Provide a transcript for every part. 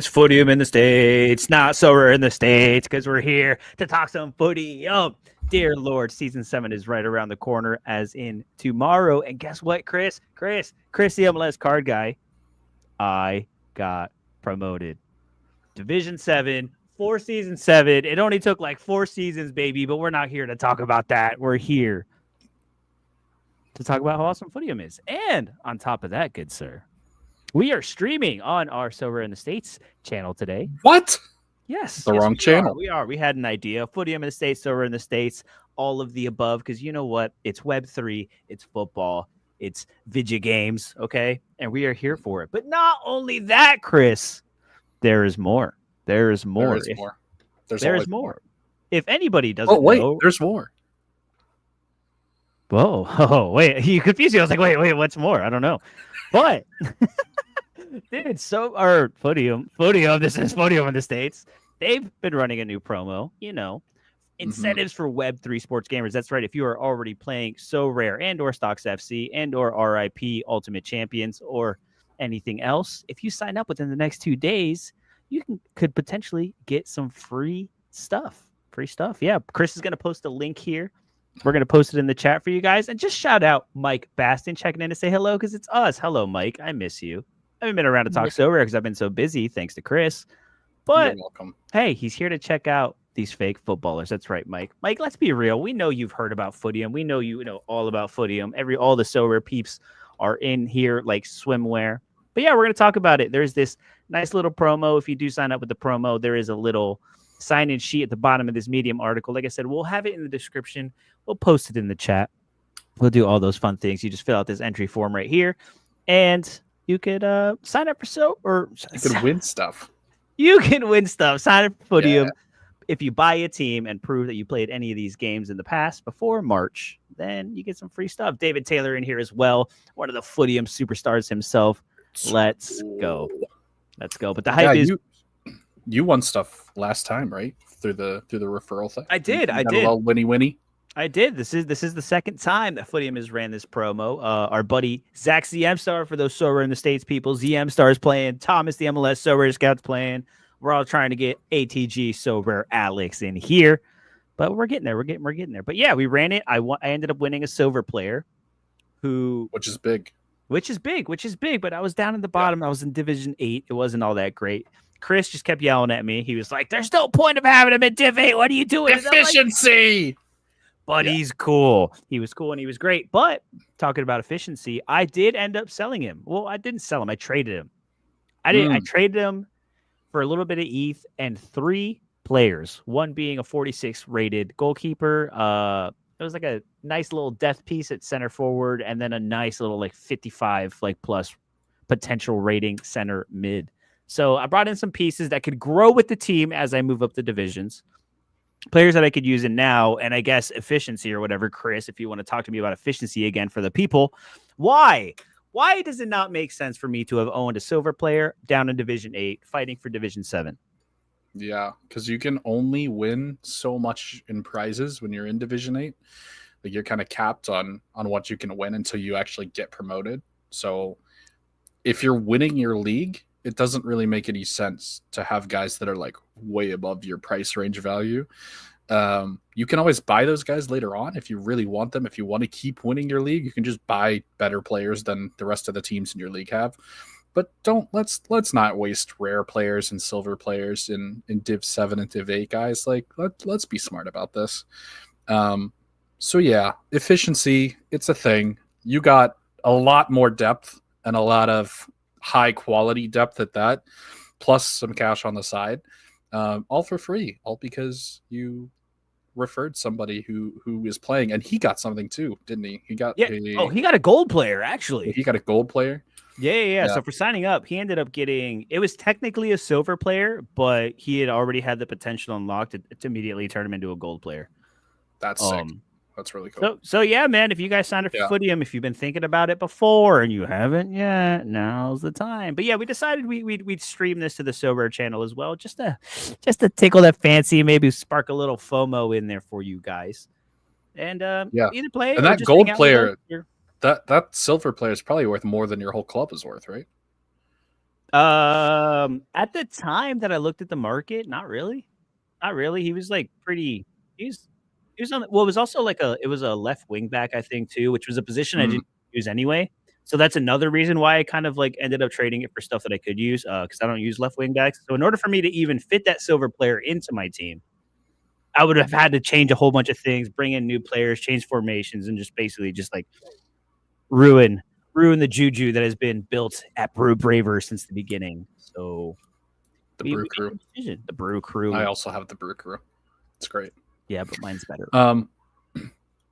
Footium in the States, not so we're in the States because we're here to talk some footy. Oh, dear Lord, season 7 is right around the corner, as in tomorrow. And guess what, Chris, the MLS card guy, I got promoted. Division 7, season 7. It only took like 4 seasons, baby, but we're not here to talk about that. We're here to talk about how awesome Footium is. And on top of that, good sir, we are streaming on our So We're in the States channel today. What? Yes. The wrong channel. We are. We had an idea. Footium in the States, So We're in the States, all of the above, because you know what? It's Web3, it's football, it's video games, okay? And we are here for it. But not only that, Chris, there is more. There is more. There is more. If anybody doesn't know... there's more. Whoa. Oh, wait. You confused me. I was like, wait, what's more? I don't know. But... Dude, Footium, this is Footium in the States. They've been running a new promo, incentives for Web3 sports gamers. That's right. If you are already playing So Rare and or Stocks FC and or RIP Ultimate Champions or anything else, if you sign up within the next 2 days, you could potentially get some free stuff. Yeah, Chris is going to post a link here. We're going to post it in the chat for you guys. And just shout out Mike Baston checking in to say hello because it's us. Hello, Mike. I miss you. I haven't been around to talk So Rare because I've been so busy, thanks to Chris. But, you're welcome. Hey, he's here to check out these fake footballers. That's right, Mike. Mike, let's be real. We know you've heard about Footium. We know you know all about Footium. All the So Rare peeps are in here like swimwear. But yeah, we're going to talk about it. There's this nice little promo. If you do sign up with the promo, there is a little sign-in sheet at the bottom of this Medium article. Like I said, we'll have it in the description. We'll post it in the chat. We'll do all those fun things. You just fill out this entry form right here. And... you could sign up for you could win stuff. You can win stuff. Sign up for Footium. If you buy a team and prove that you played any of these games in the past before March, then you get some free stuff. David Taylor in here as well, one of the Footium superstars himself. Let's go. But the hype is you won stuff last time, right? Through the referral thing. I did. A little winnie. I did. This is the second time that Footium has ran this promo. Our buddy Zach ZM Star, for those So Rare in the States people, ZM Star is playing. Thomas the MLS So Rare Scout's playing. We're all trying to get ATG So Rare Alex in here, but we're getting there. We're getting there. But yeah, we ran it. I ended up winning a silver player, which is big. But I was down at the bottom. I was in Division 8. It wasn't all that great. Chris just kept yelling at me. He was like, "There's no point of having him in Div 8. What are you doing?" Efficiency. But he's cool. He was cool and he was great. But talking about efficiency, I did end up selling him. Well, I didn't sell him. I traded him. I traded him for a little bit of ETH and 3 players. One being a 46 rated goalkeeper. It was like a nice little death piece at center forward, and then a nice little 55 plus potential rating center mid. So I brought in some pieces that could grow with the team as I move up the divisions. Players that I could use in now, and I guess efficiency or whatever. Chris, if you want to talk to me about efficiency again for the people, why does it not make sense for me to have owned a silver player down in Division 8 fighting for Division 7? Yeah, because you can only win so much in prizes when you're in Division 8. You're kind of capped on what you can win until you actually get promoted. So if you're winning your league, it doesn't really make any sense to have guys that are way above your price range value. You can always buy those guys later on if you really want them. If you want to keep winning your league, you can just buy better players than the rest of the teams in your league have. But let's not waste rare players and silver players in Div 7 and Div 8, guys. Let's be smart about this. So yeah, efficiency, it's a thing. You got a lot more depth and a lot of high quality depth at that, plus some cash on the side, all for free, all because you referred somebody who is playing, and he got something too, didn't he? He got he got a gold player actually. He got a gold player. Yeah. So for signing up, he ended up getting, it was technically a silver player, but he had already had the potential unlocked to immediately turn him into a gold player. That's sick. That's really cool. So yeah, man, if you guys signed up for Footium, if you've been thinking about it before and you haven't yet, now's the time. But yeah, we decided we'd stream this to the So Rare channel as well, just to tickle that fancy, maybe spark a little FOMO in there for you guys. And either play and or that just gold hang out player, with us. that silver player is probably worth more than your whole club is worth, right? At the time that I looked at the market, not really. Not really. He was like pretty. He was on. Well, it was also like it was a left wing back, I think, too, which was a position I Mm, didn't use anyway. So that's another reason why I kind of like ended up trading it for stuff that I could use, because I don't use left wing backs. So in order for me to even fit that silver player into my team, I would have had to change a whole bunch of things, bring in new players, change formations, and just basically just like ruin ruin the juju that has been built at Brew Braver since the beginning. So the we Brew made Crew. the decision. The Brew I Crew. also have the Brew Crew. It's great. Yeah, but mine's better.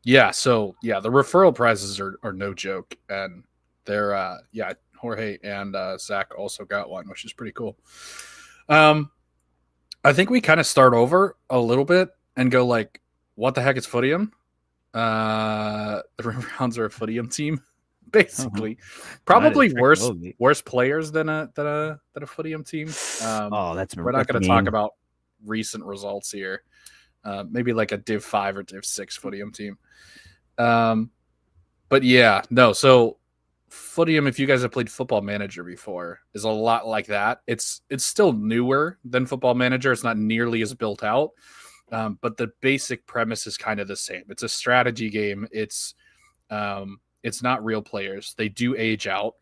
Yeah. So yeah, the referral prizes are no joke, and they're yeah. Jorge and Zach also got one, which is pretty cool. I think we kind of start over a little bit and go like, what the heck is Footium? The Riverhounds are a Footium team, basically. Probably worse players than a Footium team. We're not going to talk about recent results here. Maybe like a Div 5 or Div 6 Footium team. But yeah, no. So Footium, if you guys have played Football Manager before, is a lot like that. It's still newer than Football Manager. It's not nearly as built out, but the basic premise is kind of the same. It's a strategy game. It's not real players. They do age out.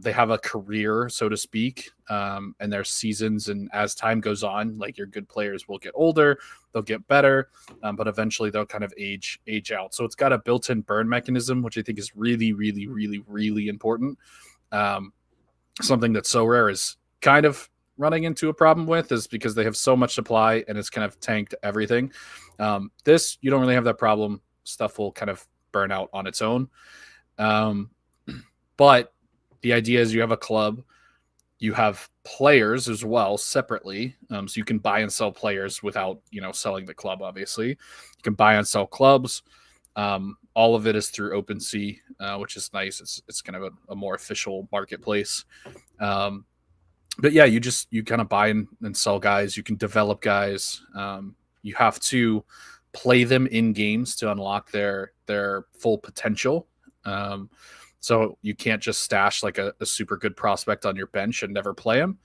They have a career, so to speak, and their seasons. And as time goes on, like your good players will get older, they'll get better, but eventually they'll kind of age out. So it's got a built-in burn mechanism, which I think is really, really, really, really important. Something that's so rare is kind of running into a problem with is because they have so much supply and it's kind of tanked everything. This, you don't really have that problem. Stuff will kind of burn out on its own. But the idea is you have a club, you have players as well separately. So you can buy and sell players without, selling the club, obviously. You can buy and sell clubs. All of it is through OpenSea, which is nice. It's kind of a more official marketplace. But yeah, you kind of buy and sell guys. You can develop guys. You have to play them in games to unlock their full potential. So you can't just stash like a super good prospect on your bench and never play him.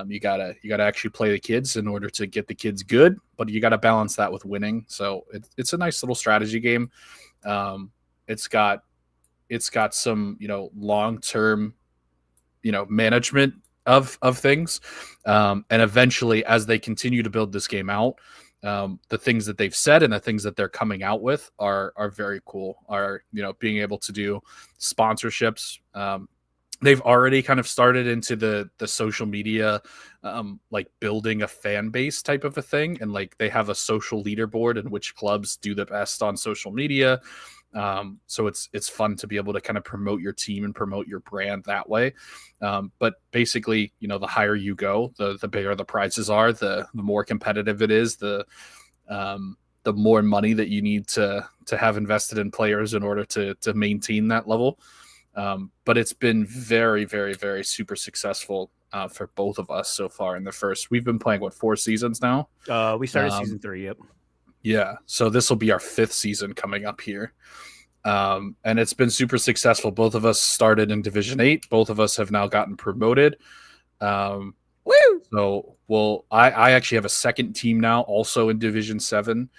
You gotta actually play the kids in order to get the kids good, but you gotta balance that with winning. So it's a nice little strategy game. It's got some long term management of things, and eventually as they continue to build this game out, the things that they've said and the things that they're coming out with are very cool. Are being able to do sponsorships. They've already kind of started into the social media, like building a fan base type of a thing, and like they have a social leaderboard in which clubs do the best on social media. So it's fun to be able to kind of promote your team and promote your brand that way. But basically, the higher you go, the bigger the prizes are, the more competitive it is, the more money that you need to have invested in players in order to maintain that level. But it's been very, very, very super successful for both of us so far in the first. We've been playing 4 seasons now. We started season 3. Yep. Yeah, so this will be our 5th season coming up here. And it's been super successful. Both of us started in Division 8. Both of us have now gotten promoted. Woo! So, I actually have a second team now, also in Division 7.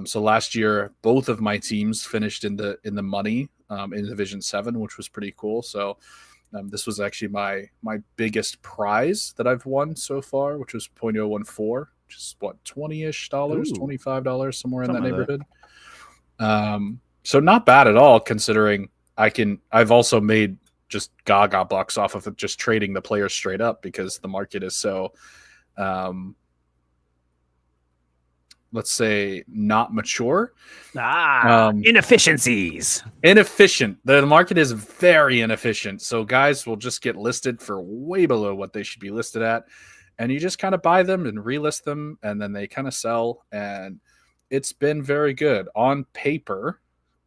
So last year, both of my teams finished in the money in Division 7, which was pretty cool. So this was actually my biggest prize that I've won so far, which was 0.014. Which is what, $20-ish, $25, somewhere in that neighborhood. So not bad at all, considering I've also made just gaga bucks off of just trading the players straight up because the market is so let's say not mature. Inefficiencies. Inefficient. The market is very inefficient. So guys will just get listed for way below what they should be listed at. And you just kind of buy them and relist them, and then they kind of sell. And it's been very good. On paper,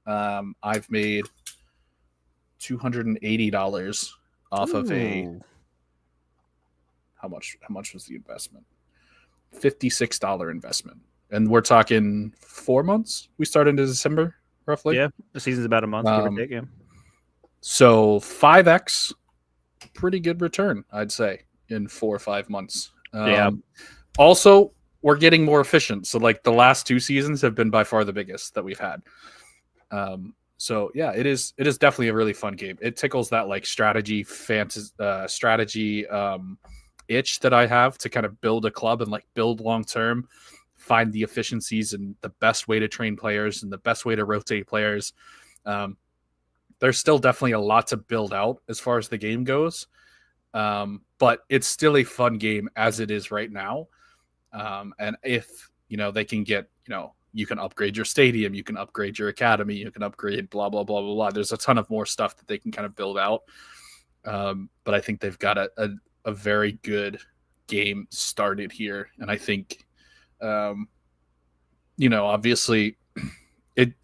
I've made $280 off of a. How much was the investment? $56 investment. And we're talking 4 months. We started in December, roughly. Yeah, the season's about a month, give or take. Yeah. So 5x, pretty good return, I'd say. in 4 or 5 months. Yeah. Also, we're getting more efficient. So like the last 2 seasons have been by far the biggest that we've had. So yeah, it is definitely a really fun game. It tickles that like strategy itch that I have to kind of build a club and like build long term, find the efficiencies and the best way to train players and the best way to rotate players. There's still definitely a lot to build out as far as the game goes. But it's still a fun game as it is right now. And if, they can get, you can upgrade your stadium, you can upgrade your academy, you can upgrade blah, blah, blah, blah, blah. There's a ton of more stuff that they can kind of build out. But I think they've got a very good game started here. And I think, obviously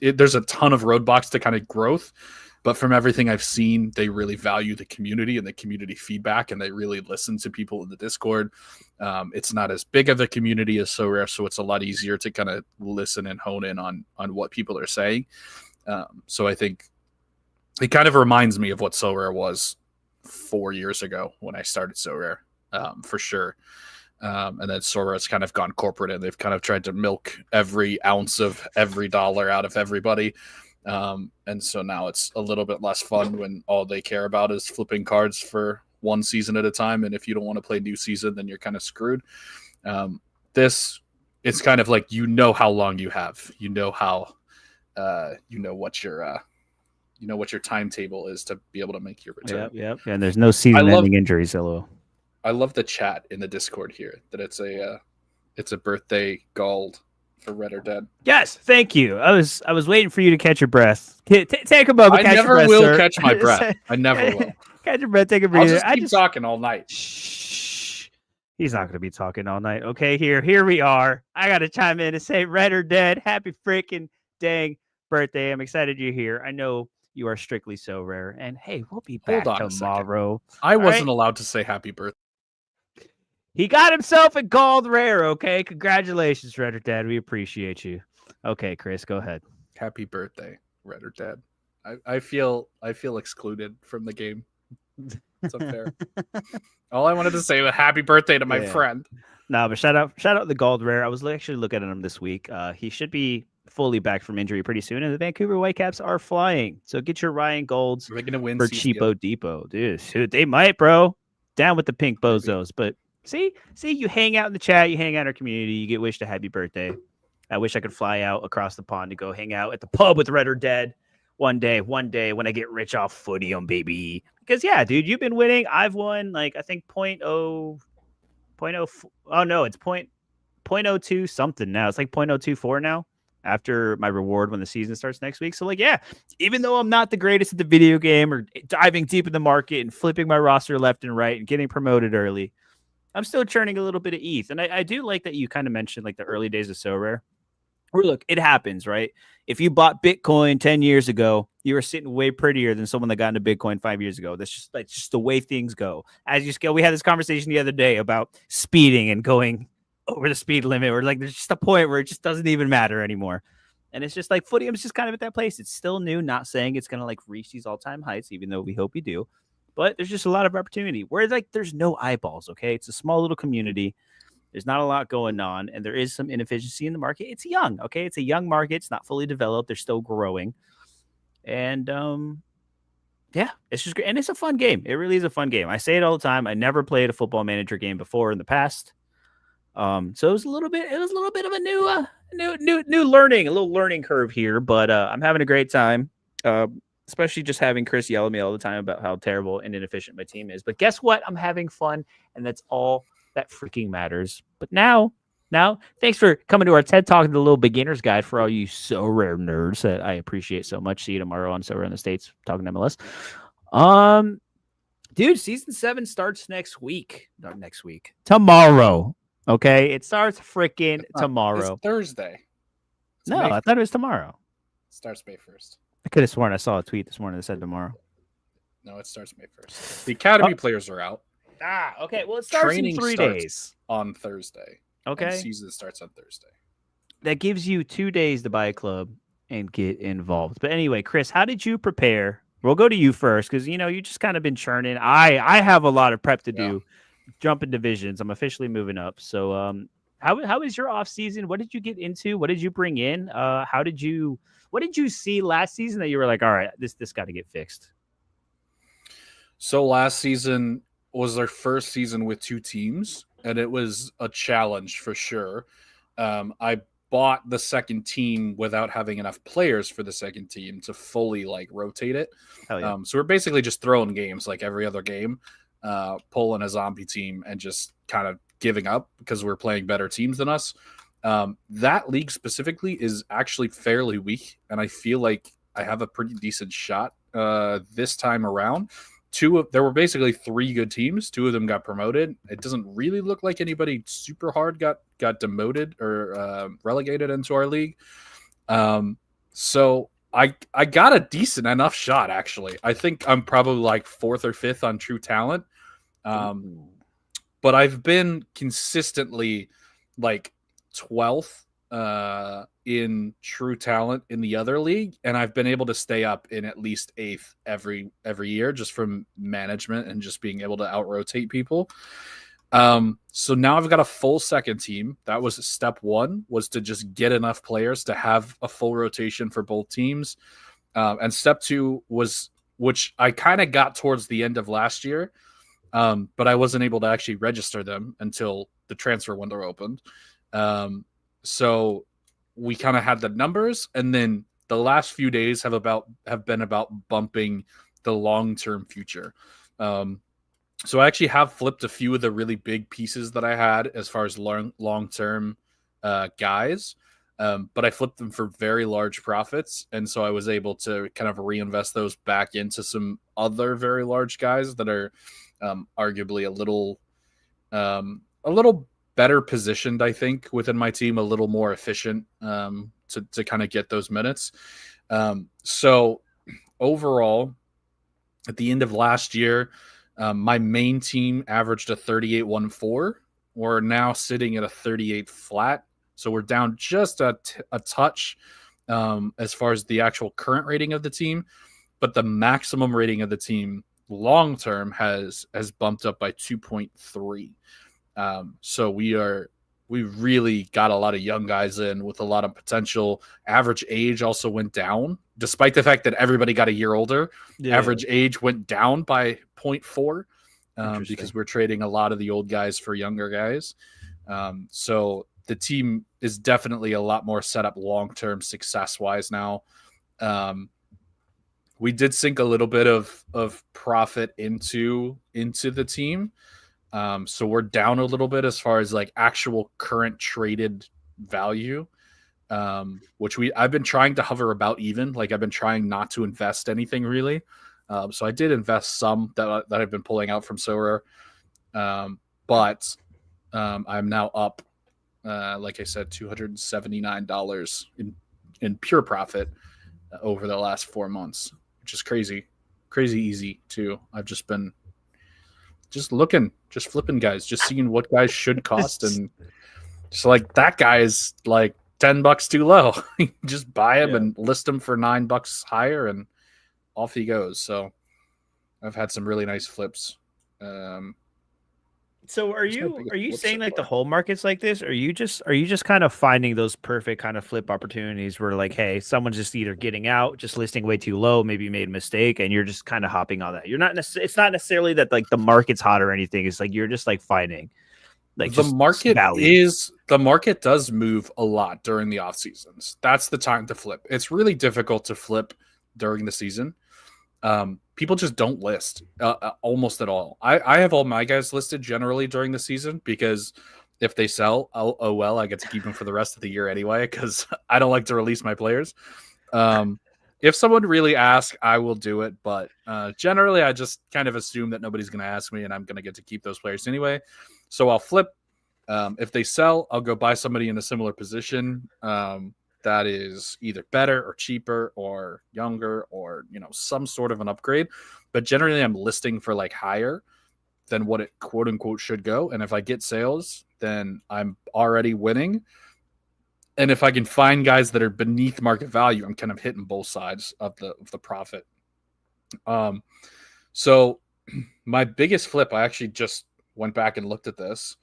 there's a ton of roadblocks to kind of growth, but from everything I've seen, they really value the community and the community feedback, and they really listen to people in the Discord. It's not as big of a community as SoRare, so it's a lot easier to kind of listen and hone in on what people are saying. So I think it kind of reminds me of what SoRare was 4 years ago when I started SoRare, for sure. And then SoRare's kind of gone corporate, and they've kind of tried to milk every ounce of every dollar out of everybody. And so now it's a little bit less fun when all they care about is flipping cards for one season at a time. And if you don't want to play new season, then you're kind of screwed. It's kind of like, how long you have, how, what your timetable is to be able to make your return. Yep. And there's no season-ending injuries. Hello. I love the chat in the Discord here that it's a birthday gold for Red or Dead. Yes, thank you. I was waiting for you to catch your breath. Take a moment. I never will catch my breath. I never will. Catch your breath. Take a breather. I'll just keep talking all night. Shh. He's not going to be talking all night. Okay, here we are. I got to chime in and say, Red or Dead, happy freaking dang birthday. I'm excited you're here. I know you are strictly SoRare, and hey, we'll be back tomorrow. I wasn't allowed to say happy birthday. He got himself a gold rare, okay? Congratulations, Red or Dead. We appreciate you. Okay, Chris, go ahead. Happy birthday, Red or Dead. I feel excluded from the game. It's unfair. All I wanted to say was happy birthday to my friend. No, but shout out the gold rare. I was actually looking at him this week. He should be fully back from injury pretty soon, and the Vancouver Whitecaps are flying. So get your Ryan Golds We're gonna win for Cheapo Depot. Dude, they might, bro. Down with the pink bozos, but See, you hang out in the chat, you hang out in our community, you get wished a happy birthday. I wish I could fly out across the pond to go hang out at the pub with Red or Dead one day when I get rich off Footium, baby. Because yeah, dude, you've been winning. I've won like I think 0.0. Oh no, it's 0.02 something now. It's like 0.024 now after my reward when the season starts next week. So like, yeah, even though I'm not the greatest at the video game or diving deep in the market and flipping my roster left and right and getting promoted early, I'm still churning a little bit of ETH. And I do like that you kind of mentioned like the early days of SoRare. Or look, it happens, right? If you bought Bitcoin 10 years ago, you were sitting way prettier than someone that got into Bitcoin 5 years ago. That's just the way things go. As you scale, we had this conversation the other day about speeding and going over the speed limit, or like there's just a point where it just doesn't even matter anymore. And it's just like Footium's just kind of at that place. It's still new, not saying it's going to like reach these all-time heights, even though we hope you do. But there's just a lot of opportunity where like there's no eyeballs, okay? It's a small little community. There's not a lot going on, and there is some inefficiency in the market. It's young, okay? It's a young market. It's not fully developed. They're still growing. And, yeah, it's just great. And it's a fun game. It really is a fun game. I say it all the time. I never played a Football Manager game before in the past. So it was a little bit of a new learning, a little learning curve here, but I'm having a great time. Especially just having Chris yell at me all the time about how terrible and inefficient my team is. But guess what? I'm having fun, and that's all that freaking matters. But now, thanks for coming to our TED Talk, the little beginner's guide for all you SoRare nerds that I appreciate so much. See you tomorrow on SoRare in the States, talking MLS. Dude, season 7 starts next week. Not next week. Tomorrow. Okay? It starts freaking tomorrow. It's Thursday. I thought it was tomorrow. It starts May 1st. I could have sworn I saw a tweet this morning that said tomorrow. No, it starts May 1st. The academy players are out. Okay. Well, it starts in 3 days. On Thursday. Okay. And season starts on Thursday. That gives you 2 days to buy a club and get involved. But anyway, Chris, how did you prepare? We'll go to you first because, you just kind of been churning. I have a lot of prep to do jumping divisions. I'm officially moving up. So, how is your off season? What did you get into? What did you bring in? What did you see last season that you were like, all right, this got to get fixed? So last season was our first season with 2 teams, and it was a challenge for sure. I bought the second team without having enough players for the second team to fully like rotate it. Hell yeah. So we're basically just throwing games like every other game, pulling a zombie team and just kind of giving up because we're playing better teams than us. That league specifically is actually fairly weak, and I feel like I have a pretty decent shot this time around. There were basically 3 good teams. 2 of them got promoted. It doesn't really look like anybody super hard got demoted or relegated into our league. So I got a decent enough shot, actually. I think I'm probably like 4th or 5th on True Talent. But I've been consistently like 12th in True Talent in the other league, and I've been able to stay up in at least 8th every year just from management and just being able to out rotate people. So now I've got a full second team. That was step 1, was to just get enough players to have a full rotation for both teams. And step 2 was, which I kind of got towards the end of last year, but I wasn't able to actually register them until the transfer window opened. So we kind of had the numbers, and then the last few days have been about bumping the long-term future. So I actually have flipped a few of the really big pieces that I had as far as long-term guys, but I flipped them for very large profits, and so I was able to kind of reinvest those back into some other very large guys that are arguably a little better positioned, I think, within my team, a little more efficient to kind of get those minutes. So overall, at the end of last year, my main team averaged a 38.14. We're now sitting at a 38 flat. So we're down just a touch as far as the actual current rating of the team. But the maximum rating of the team long term has bumped up by 2.3. So we really got a lot of young guys in with a lot of potential. Average age also went down, despite the fact that everybody got a year older. Yeah. Average age went down by 0.4 because we're trading a lot of the old guys for younger guys. So the team is definitely a lot more set up long-term success-wise now. We did sink a little bit of profit into the team. So we're down a little bit as far as like actual current traded value, which I've been trying to hover about even. Like I've been trying not to invest anything really. So I did invest some that I've been pulling out from Sorare, but I'm now up, like I said, $279 in pure profit over the last 4 months, which is crazy easy too. I've just been flipping guys, just seeing what guys should cost, and just like that guy is like $10 too low. Just buy him and list him for $9 higher, and off he goes. So I've had some really nice flips. So are you saying like the whole market's like this, or are you just kind of finding those perfect kind of flip opportunities where like, hey, someone's just either getting out, just listing way too low, maybe you made a mistake, and you're just kind of hopping on that. It's not necessarily that like the market's hot or anything. It's like you're just like finding like the market does move a lot during the off seasons. That's the time to flip. It's really difficult to flip during the season. People just don't list almost at all. I have all my guys listed generally during the season because if they sell, well, I get to keep them for the rest of the year anyway because I don't like to release my players. If someone really asks, I will do it. But generally, I just kind of assume that nobody's going to ask me and I'm going to get to keep those players anyway. So I'll flip. If they sell, I'll go buy somebody in a similar position. That is either better or cheaper or younger or, some sort of an upgrade. But generally I'm listing for like higher than what it quote unquote should go. And if I get sales, then I'm already winning. And if I can find guys that are beneath market value, I'm kind of hitting both sides of the profit. So my biggest flip, I actually just went back and looked at this.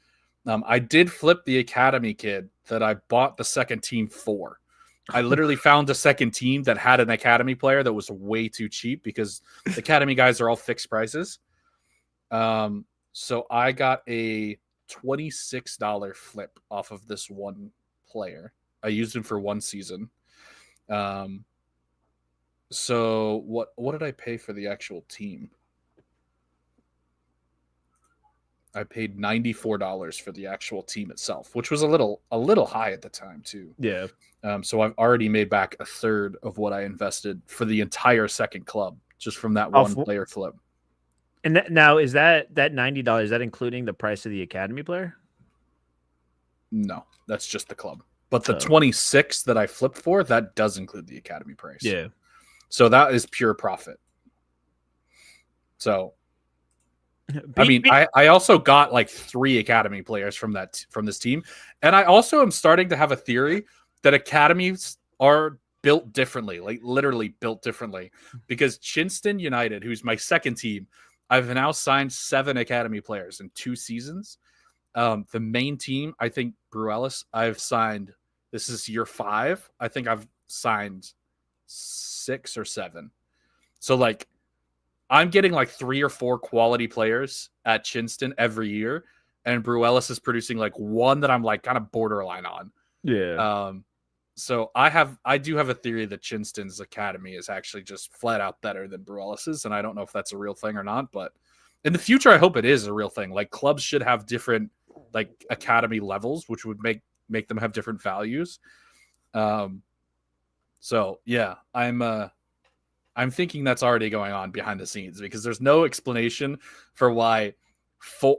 I did flip the academy kid that I bought the second team for. I literally found a second team that had an academy player that was way too cheap because the academy guys are all fixed prices. So I got a $26 flip off of this one player. I used him for one season. So what did I pay for the actual team? I paid $94 for the actual team itself, which was a little high at the time too. Yeah. So I've already made back a third of what I invested for the entire second club just from that one player flip. And now is that $90? Is that including the price of the academy player? No, that's just the club. But the 26 that I flipped for, that does include the academy price. Yeah. So that is pure profit. So I mean, I also got like 3 academy players from this team. And I also am starting to have a theory that academies are built differently, like literally built differently. Because Chinston United, who's my second team, I've now signed 7 academy players in 2 seasons. The main team, I think Bruelis, I've signed, this is year 5. I think I've signed 6 or 7. So like, I'm getting like 3 or 4 quality players at Chinston every year, and Bruelis is producing like one that I'm like kind of borderline on. Yeah. So I do have a theory that Chinston's academy is actually just flat out better than Bruelis's, and I don't know if that's a real thing or not, but in the future, I hope it is a real thing. Like clubs should have different like academy levels, which would make them have different values. So yeah, I'm thinking that's already going on behind the scenes because there's no explanation for why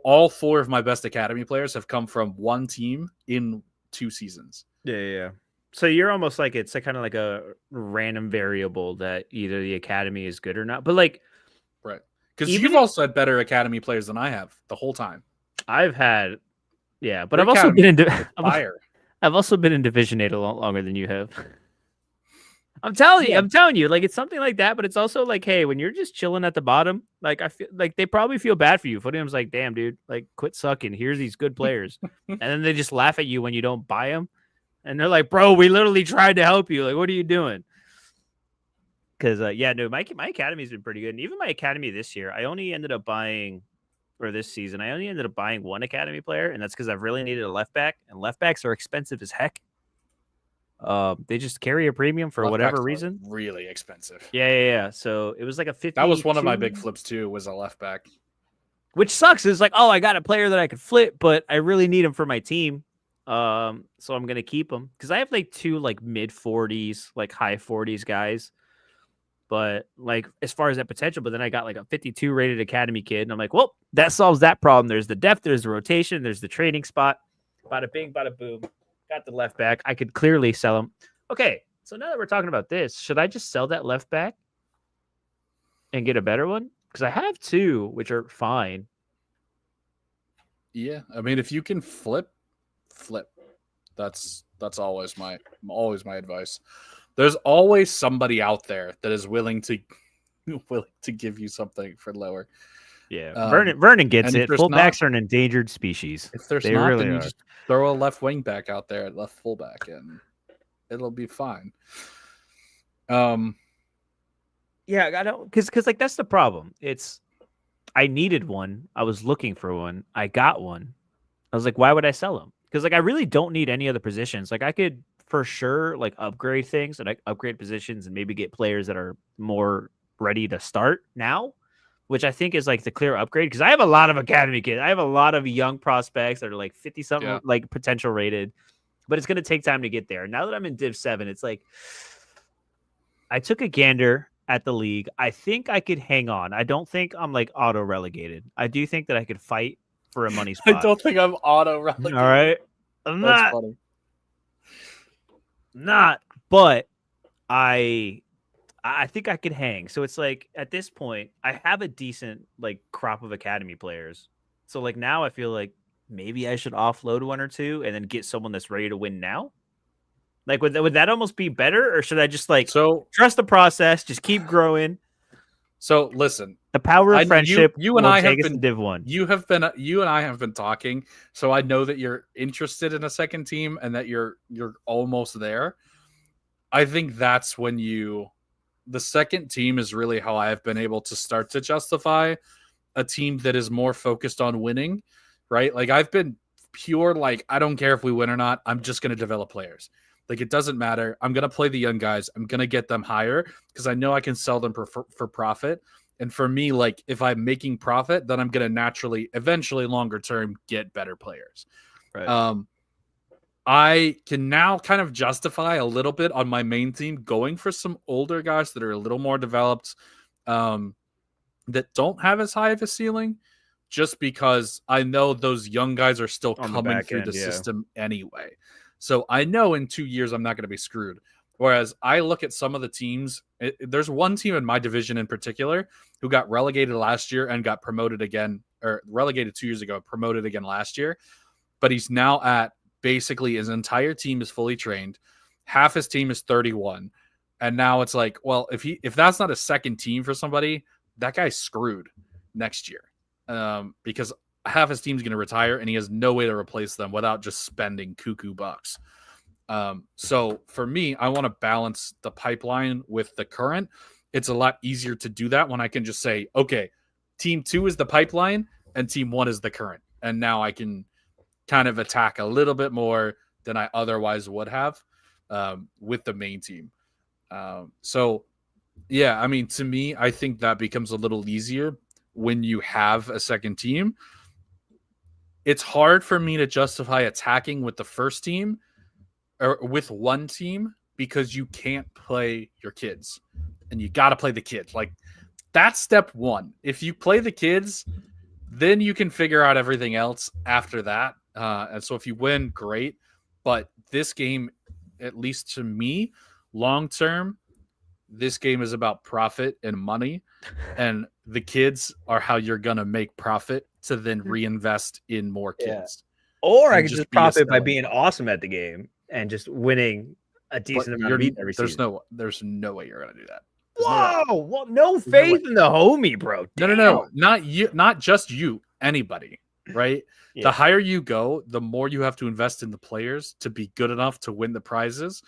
all 4 of my best academy players have come from one team in 2 seasons. Yeah. So you're almost like it's kind of like a random variable that either the academy is good or not. But like, right? Because you've also had better academy players than I have the whole time. I've had, yeah, but I've also been in I've also been in Division 8 a lot longer than you have. I'm telling you, like it's something like that, but it's also like, hey, when you're just chilling at the bottom, like I feel like they probably feel bad for you. Footium's like, damn, dude, like quit sucking. Here's these good players, and then they just laugh at you when you don't buy them, and they're like, bro, we literally tried to help you. Like, what are you doing? Because yeah, no, my academy's been pretty good, and even my academy this year, I only ended up buying, or this season, I only ended up buying 1 academy player, and that's because I've really needed a left back, and left backs are expensive as heck. They just carry a premium for whatever reason. Really expensive. Yeah. So it was like a 50. That was one of my big flips too, was a left back. Which sucks. It's like, oh, I got a player that I could flip, but I really need him for my team. So I'm gonna keep him because I have like 2 like mid 40s, like high 40s guys. But like as far as that potential, but then I got like a 52 rated academy kid, and I'm like, well, that solves that problem. There's the depth, there's the rotation, there's the trading spot. Bada bing, bada boom. Got the left back. I could clearly sell him. Okay, so now that we're talking about this, should I just sell that left back and get a better one? Because I have 2, which are fine. Yeah, I mean, if you can flip. That's always my advice. There's always somebody out there that is willing to give you something for lower. Yeah, Vernon gets it. Fullbacks are an endangered species. If there's not, really then you just throw a left wing back out there at left fullback, and it'll be fine. Yeah, I don't because like that's the problem. I needed one. I was looking for one. I got one. I was like, why would I sell them? Because like I really don't need any other positions. Like I could for sure like upgrade things and upgrade positions and maybe get players that are more ready to start now, which I think is like the clear upgrade because I have a lot of academy kids. I have a lot of young prospects that are like 50 something like potential rated, but it's going to take time to get there. Now that I'm in Div 7, it's like I took a gander at the league. I think I could hang on. I don't think I'm like auto relegated. I do think that I could fight for a money spot. I don't think I'm auto relegated. All right. That's funny. Not, but I think I could hang. So it's like at this point, I have a decent like crop of academy players. So like now I feel like maybe I should offload 1 or 2 and then get someone that's ready to win now. Like would that almost be better, or should I just like trust the process, just keep growing? So listen, The power of friendship you and will I have take us been to Div 1. you and I have been talking, so I know that you're interested in a second team and that you're almost there. I think that's when the second team is really how I have been able to start to justify a team that is more focused on winning, right? Like I've been pure, like, I don't care if we win or not. I'm just going to develop players. Like it doesn't matter. I'm going to play the young guys. I'm going to get them higher because I know I can sell them for profit. And for me, like if I'm making profit, then I'm going to naturally, eventually longer term, get better players. Right. I can now kind of justify a little bit on my main team going for some older guys that are a little more developed, that don't have as high of a ceiling, just because I know those young guys are still On the coming back through end, the yeah. system anyway. So I know in 2 years I'm not going to be screwed. Whereas I look at some of the teams, there's one team in my division in particular who got relegated last year and got promoted again, or relegated 2 years ago, promoted again last year. But he's now at basically his entire team is fully trained. Half his team is 31. And now it's like, well, if that's not a second team for somebody, that guy's screwed next year, because half his team's going to retire and he has no way to replace them without just spending cuckoo bucks. So for me, I want to balance the pipeline with the current. It's a lot easier to do that when I can just say, okay, team 2 is the pipeline and team 1 is the current. And now I can kind of attack a little bit more than I otherwise would have, with the main team. So yeah, I mean, to me, I think that becomes a little easier when you have a second team. It's hard for me to justify attacking with the first team or with one team because you can't play your kids and you got to play the kids. Like that's step one. If you play the kids, then you can figure out everything else after that. And so if you win, great. But this game, at least to me, long term, this game is about profit and money, and the kids are how you're gonna make profit to then reinvest in more kids. Or And I could just be a profit by selling being point. awesome at the game and just winning a But decent amount of meat every season. there's no way you're gonna do that. There's no way. Whoa! Well, no no faith way. in the homie, bro. No. Not you, not just you, anybody, right? Yeah. The higher you go, the more you have to invest in the players to be good enough to win the prizes.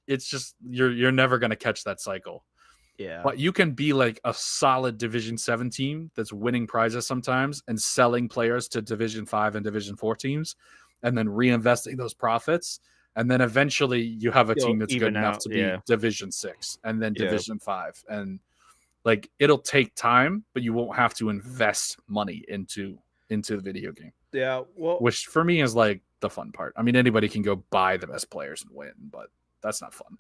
It's just you're never gonna catch that cycle. Yeah. But you can be like a solid Division 7 team that's winning prizes sometimes and selling players to Division 5 and Division 4 teams and then reinvesting those profits. And then eventually you have a You'll team that's good even enough out, to be yeah. Division 6 and then Yeah. Division 5. And like it'll take time, but you won't have to invest money into the video game. Yeah. Well, Which for me is like the fun part. I mean, anybody can go buy the best players and win, but that's not fun.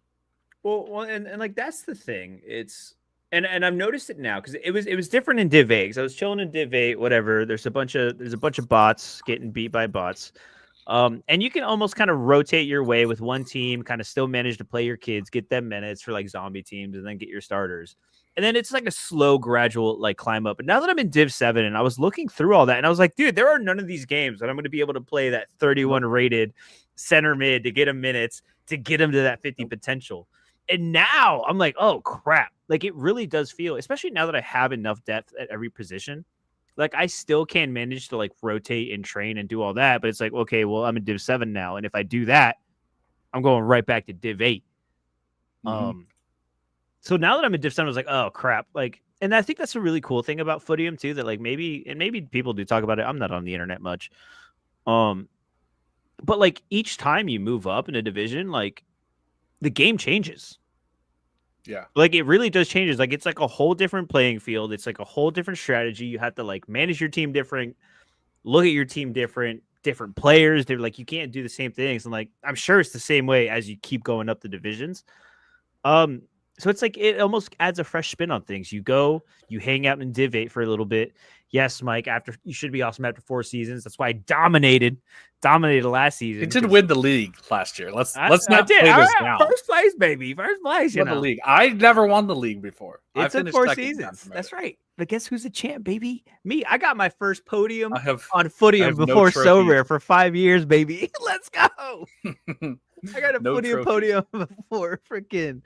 and like that's the thing. It's and I've noticed it now because it was different in Div 8. Because I was chilling in Div 8, whatever. There's a bunch of bots getting beat by bots. And you can almost kind of rotate your way with one team, kind of still manage to play your kids, get them minutes for like zombie teams, and then get your starters. And then it's like a slow, gradual like climb up. And now that I'm in Div 7 and I was looking through all that and I was like, dude, there are none of these games that I'm going to be able to play that 31 rated center mid to get him minutes, to get him to that 50 potential. And now I'm like, oh crap. Like it really does feel, especially now that I have enough depth at every position. Like I still can manage to like rotate and train and do all that, but it's like, okay, well, I'm in Div 7 now. And if I do that, I'm going right back to Div 8. So now that I'm in Div 7, I was like, oh crap. Like, and I think that's a really cool thing about Footium too, that like maybe people do talk about it. I'm not on the internet much. But like each time you move up in a division, like the game changes. Yeah. Like it really does change. Like it's like a whole different playing field. It's like a whole different strategy. You have to like manage your team different, look at your team different players. They're like, you can't do the same things. And like, I'm sure it's the same way as you keep going up the divisions. So it's like, it almost adds a fresh spin on things. You go, you hang out in Div 8 for a little bit. Yes, Mike, you should be awesome after 4 seasons. That's why I dominated last season. He did win the league last year. Let's not play All this right, down. First place, baby. First place, you Won know. the league. I never won the league before. It took 4 seasons. That's right. But guess who's a champ, baby? Me. I got my first podium on Footium before Sorare for 5 years, baby. Let's go. I got a Footium podium before freaking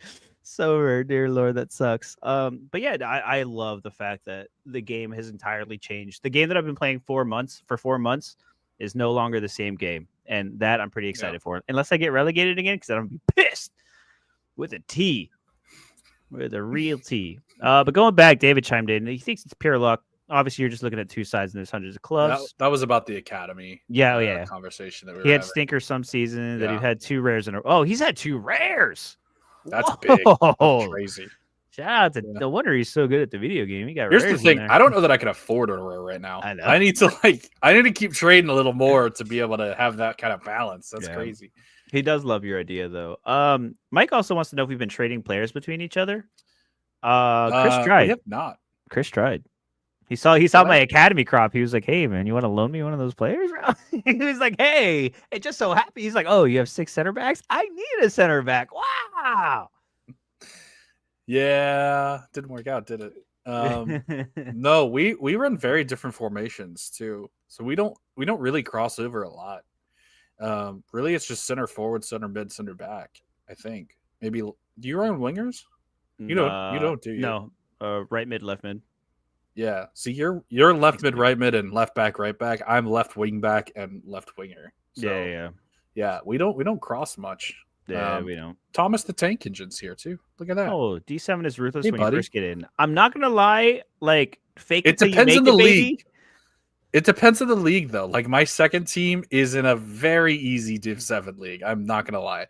So dear Lord, that sucks. But yeah, I love the fact that the game has entirely changed. The game that I've been playing for 4 months is no longer the same game, and that I'm pretty excited for. Unless I get relegated again, because I'm gonna be pissed with a T, with a real T. But going back, David chimed in. He thinks it's pure luck. Obviously, you're just looking at two sides, and there's hundreds of clubs. That was about the academy. Yeah. Conversation that we He were had having. stinkers some season that he had 2 rares in a. Oh, he's had 2 rares. That's big. That's crazy. Shout out to no wonder he's so good at the video game. He got Here's the rares thing. in there. I don't know that I can afford a rare right now. I know. I need to keep trading a little more to be able to have that kind of balance. That's crazy. He does love your idea though. Mike also wants to know if we've been trading players between each other. Chris tried. We have not. Chris tried. He saw my academy crop. He was like, "Hey man, you want to loan me one of those players?" He was like, "Hey, it just so happy." He's like, "Oh, you have 6 center backs? I need a center back." Wow. Yeah, didn't work out, did it? No, we run very different formations too. So we don't really cross over a lot. Really, it's just center forward, center mid, center back. I think maybe. Do you run wingers? You don't, do you? No, right mid, left mid. Yeah. See, you're left mid, right mid, and left back, right back. I'm left wing back and left winger. So, yeah. We don't cross much. Yeah, we don't. Thomas the Tank Engine's here too. Look at that. Oh, D7 is ruthless Hey, when buddy. you first get in. I'm not gonna lie, like fake It it till you depends make on the it, baby. league. It depends on the league though. Like my second team is in a very easy Div 7 league. I'm not gonna lie.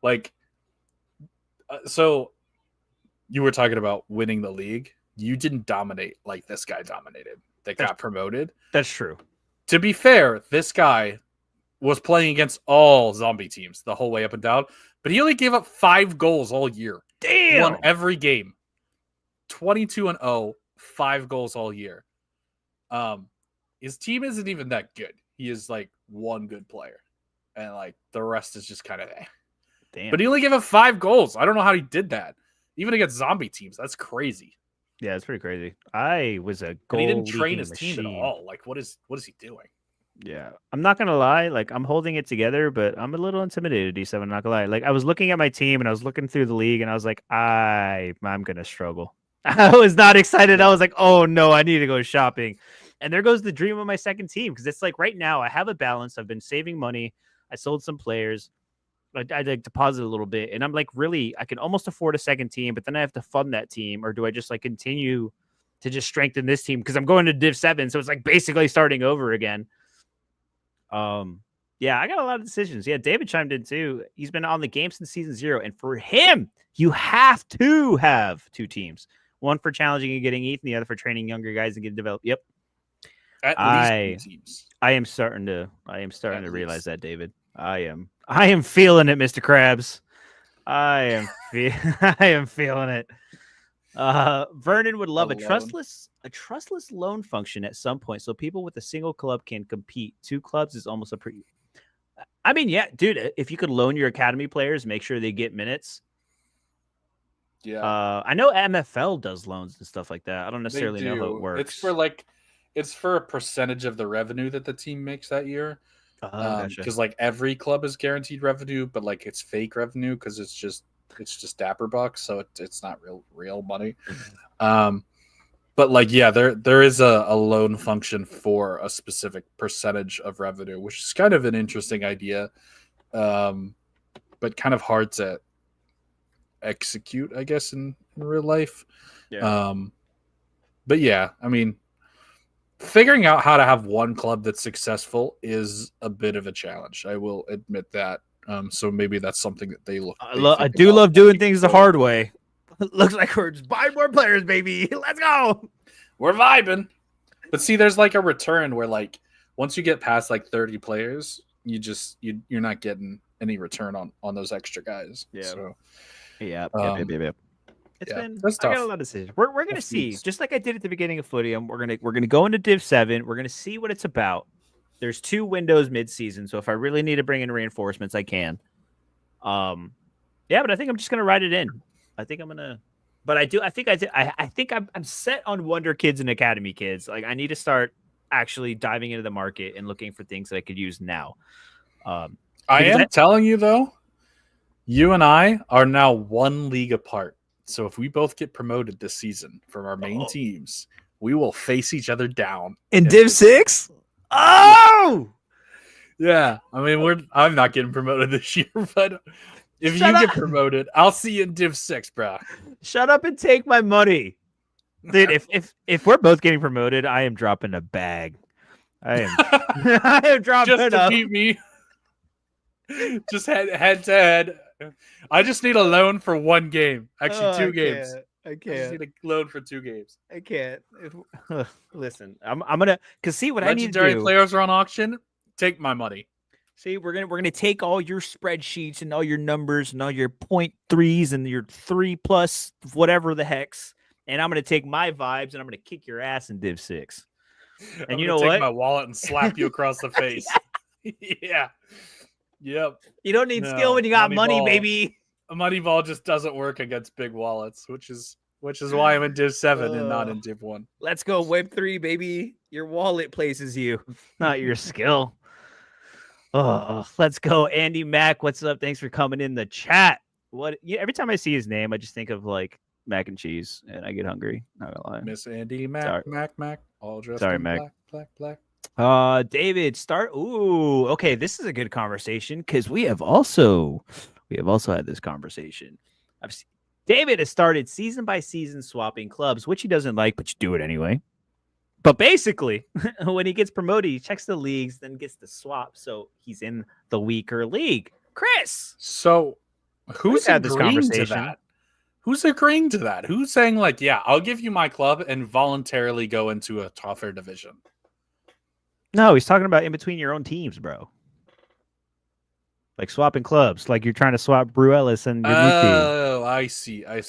Like, so you were talking about winning the league. You didn't dominate like this guy dominated. That got promoted. That's true. To be fair, this guy was playing against all zombie teams the whole way up and down, but he only gave up 5 goals all year. Damn. Won every game. 22-0, 5 goals all year. His team isn't even that good. He is like one good player, and like the rest is just kind of damn. But he only gave up 5 goals. I don't know how he did that, even against zombie teams. That's crazy. Yeah, it's pretty crazy. I was a goal. And he didn't train his machine. team at all. Like, what is he doing? Yeah, I'm not gonna lie. Like, I'm holding it together, but I'm a little intimidated. D7, I'm not gonna lie. Like, I was looking at my team and I was looking through the league, and I was like, I'm gonna struggle. I was not excited. I was like, oh no, I need to go shopping. And there goes the dream of my second team, because it's like right now I have a balance. I've been saving money. I sold some players. I like deposit a little bit, and I'm like, really, I can almost afford a second team, but then I have to fund that team, or do I just like continue to just strengthen this team because I'm going to Div 7, so it's like basically starting over again. Yeah, I got a lot of decisions. Yeah, David chimed in too. He's been on the game since season 0, and for him, you have to have 2 teams. One for challenging and getting ETH, and the other for training younger guys and getting developed. Yep. At least 2 teams. I am starting to realize that, David. I am feeling it, Mr. Krabs. I am feeling it. Vernon would love a trustless loan function at some point, so people with a single club can compete. 2 clubs is almost a pretty. I mean, yeah, dude. If you could loan your academy players, make sure they get minutes. Yeah. I know MFL does loans and stuff like that. I don't necessarily know how it works. It's for a percentage of the revenue that the team makes that year. Gotcha. Because like every club is guaranteed revenue, but like it's fake revenue because it's just Dapper bucks, so it's not real money. But like there is a loan function for a specific percentage of revenue, which is kind of an interesting idea, but kind of hard to execute, I guess, in real life. Yeah. But yeah, I mean, figuring out how to have one club that's successful is a bit of a challenge. I will admit that. So maybe that's something that they look. I do love doing things the hard way. Looks like we're just buying more players, baby. Let's go. We're vibing. But see, there's like a return where like once you get past like 30 players, you're not getting any return on those extra guys. Yeah. So, yeah. It's been. That's I tough. got a lot of decisions. We're gonna see, just like I did at the beginning of Footium. We're gonna go into Div 7. We're gonna see what it's about. There's 2 windows mid-season, so if I really need to bring in reinforcements, I can. Yeah, but I think I'm just gonna ride it in. I think I'm gonna. But I think I'm set on Wonder Kids and Academy Kids. Like I need to start actually diving into the market and looking for things that I could use now. I am telling you though, You and I are now 1 league apart. So if we both get promoted this season from our main teams, we will face each other down in Div 6. Yeah, I mean, I'm not getting promoted this year, but if Shut you up. get promoted, I'll see you in Div 6, bro. Shut up and take my money, dude. If we're both getting promoted, I am dropping a bag. I am. I am dropping Just to beat me. Just head to head. I just need a loan for 1 game. Actually, 2 games. I I just need a loan for 2 games. I can't. Listen, I'm gonna because see what I need to Legendary do. players are on auction. Take my money. See, we're gonna take all your spreadsheets and all your numbers and all your 0.3s and your 3+ whatever the hex, and I'm gonna take my vibes and I'm gonna kick your ass in Div 6. And you know take what? my wallet and slap you across the face. Yeah. Yep. You don't need skill when you got money, baby. A money ball just doesn't work against big wallets, which is why I'm in Div 7 and not in Div 1. Let's go Web 3, baby. Your wallet places you, not your skill. Oh, let's go, Andy Mack. What's up? Thanks for coming in the chat. Every time I see his name, I just think of like mac and cheese, and I get hungry. Not gonna lie. Miss Andy Mack, Mac, all dressed Sorry, in Mac. black. David, start. Ooh, okay. This is a good conversation because we have also had this conversation. David has started season by season swapping clubs, which he doesn't like, but you do it anyway. But basically, when he gets promoted, he checks the leagues, then gets the swap, so he's in the weaker league. Chris, so who's had this agreeing to conversation. that? Who's agreeing to that? Who's saying like, yeah, I'll give you my club and voluntarily go into a tougher division? No, he's talking about in between your own teams, bro. Like swapping clubs, like you're trying to swap Brew Ellis and your new team. Oh, I see. I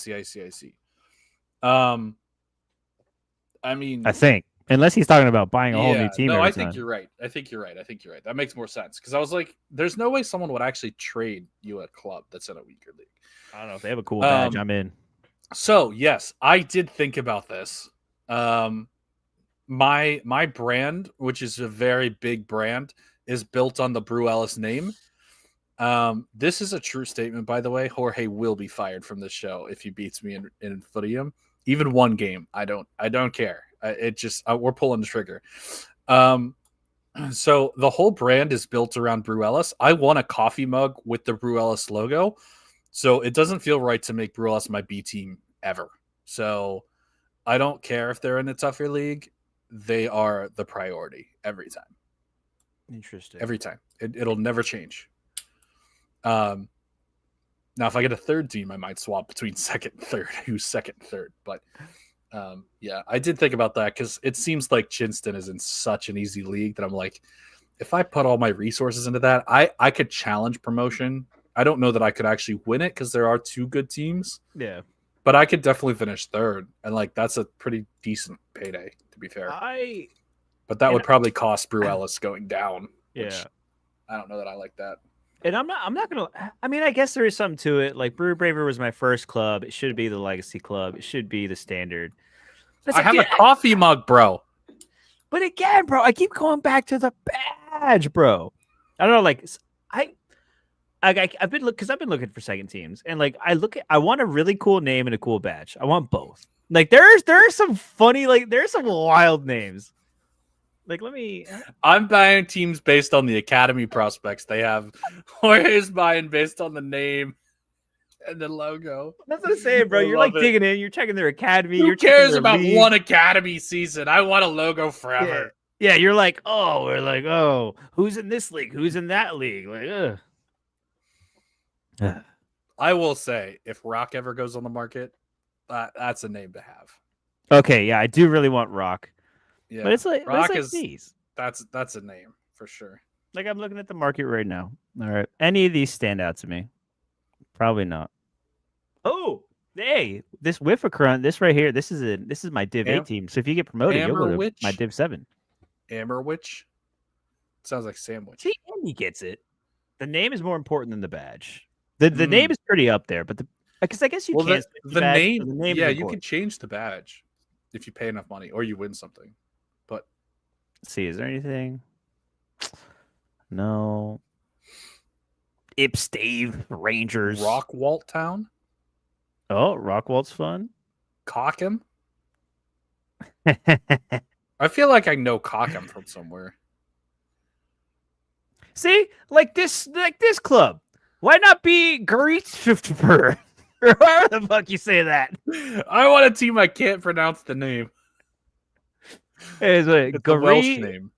mean, I think. Unless he's talking about buying a whole new team. No, every I think time. you're right. I think you're right. That makes more sense because I was like, there's no way someone would actually trade you a club that's in a weaker league. I don't know if they have a cool badge. I'm in. So yes, I did think about this. My brand, which is a very big brand, is built on the Brew Ellis name. This is a true statement, by the way. Jorge will be fired from this show if he beats me in Footium. Even 1 game, I don't care. It just we're pulling the trigger. So the whole brand is built around Brew Ellis. I want a coffee mug with the Brew Ellis logo, so it doesn't feel right to make Brew Ellis my B team ever. So I don't care if they're in a tougher league; they are the priority every time. Interesting. Every time, it'll never change. Now, if I get a 3rd team, I might swap between 2nd and 3rd. Who's 2nd and 3rd? But yeah, I did think about that because it seems like Chinston is in such an easy league that I'm like, if I put all my resources into that, I could challenge promotion. I don't know that I could actually win it because there are 2 good teams. Yeah, but I could definitely finish 3rd, and like that's a pretty decent payday, to be fair. But that would probably cost Brew Ellis going down. Yeah, I don't know that I like that. And I'm not gonna. I mean, I guess there is something to it. Like Brew Braver was my first club. It should be the Legacy Club. It should be the Standard. I have a coffee mug, bro. But again, bro, I keep going back to the badge, bro. I don't know. Like I've been looking for second teams, and like I want a really cool name and a cool badge. I want both. Like there are some funny, like there's some wild names. Like, I'm buying teams based on the academy prospects they have. Jorge's buying based on the name and the logo. That's what I'm saying, bro. You're like digging in. You're checking their academy. Who cares about league. 1 academy season? I want a logo forever. Yeah, you're like, who's in this league? Who's in that league? Like, I will say, if Rock ever goes on the market, that's a name to have. Okay, yeah, I do really want Rock. Yeah, but it's like Rock is these. That's a name for sure. Like I'm looking at the market right now. All right, any of these stand out to me? Probably not. Oh, hey, this Whiffacrun, this right here, this is my Div 8 team. So if you get promoted, you'll go to my Div 7. Amberwitch. Sounds like sandwich. See, Andy gets it. The name is more important than the badge. The name is pretty up there, but because I guess you can't. The name yeah, you can change the badge if you pay enough money or you win something. But let's see, is there anything? No. Ipstave Rangers. Rockwalt Town, Oh, Rockwalt's fun. Cockham. I feel like I know Cockham from somewhere. See, like this club. Why not be Greetsfifter? Or however the fuck you say that. I want a team I can't pronounce the name. It's a Welsh name.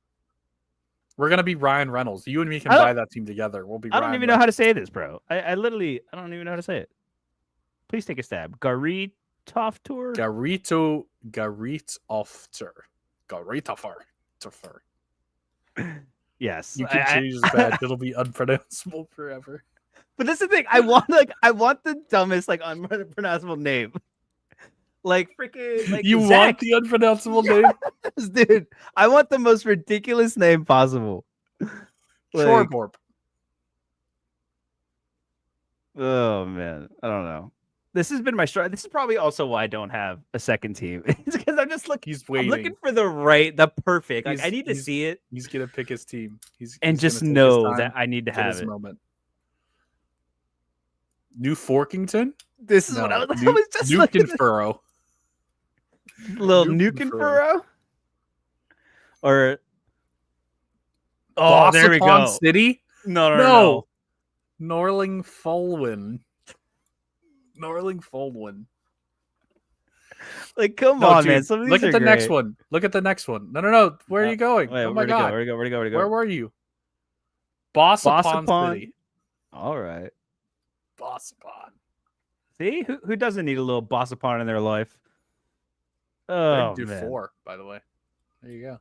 We're gonna be Ryan Reynolds. You and me can buy that team together. We'll be. I don't even know how to say this, bro. I literally don't even know how to say it. Please take a stab. Garitofter. Garitofter. Yes. You can change this badge. It'll be unpronounceable forever. But this is the thing. I want the dumbest, like unpronounceable name. Like freaking like you Zach. Want the unpronounceable name? Yes, dude. I want the most ridiculous name possible. Shoreborp. Oh man. I don't know. This has been my struggle. This is probably also why I don't have a second team. It's because I'm just looking. He's waiting. I'm looking for the perfect. Like I need to see it. He's gonna pick his team. He's just know that I need to have it. Moment. New Forkington. This is what I was just looking at. Furrow. Little Nukenfurrow. Or there we go. City. No. Norling Folwyn. Like, come on, man. Some of these look at the great. next one. Look at the next one. No. Where are you going? Wait, oh my god. Where'd he go? Where were you? Bossapon City. All right. Bossapon. See? Who doesn't need a little Bossapon in their life? Oh, do man. 4, by the way. There you go.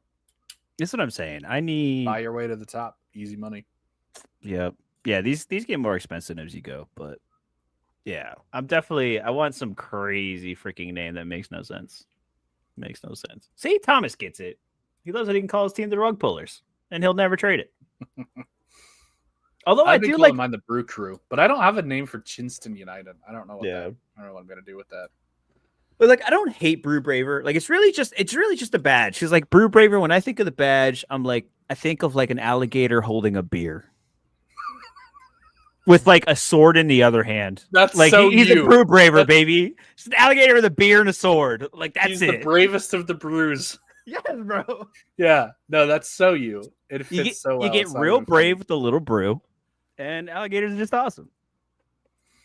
This is what I'm saying. I need buy your way to the top. Easy money. Yep. Yeah, these get more expensive as you go, but yeah, I want some crazy freaking name that makes no sense. Makes no sense. See, Thomas gets it. He loves that he can call his team the Rug Pullers, and he'll never trade it. Although I do like mine the Brew Crew, but I don't have a name for Chinston United. I don't know what I don't know what I'm gonna do with that. But like, I don't hate Brew Braver. Like, it's really just a badge. Because like Brew Braver, when I think of the badge, I think of like an alligator holding a beer. With like a sword in the other hand. That's like so he's a Brew Braver, baby. Just an alligator with a beer and a sword. Like that's he's it. The bravest of the brews. Yes, bro. Yeah, no, that's so you. It fits so well. You get real brave with the little brew, and alligators are just awesome.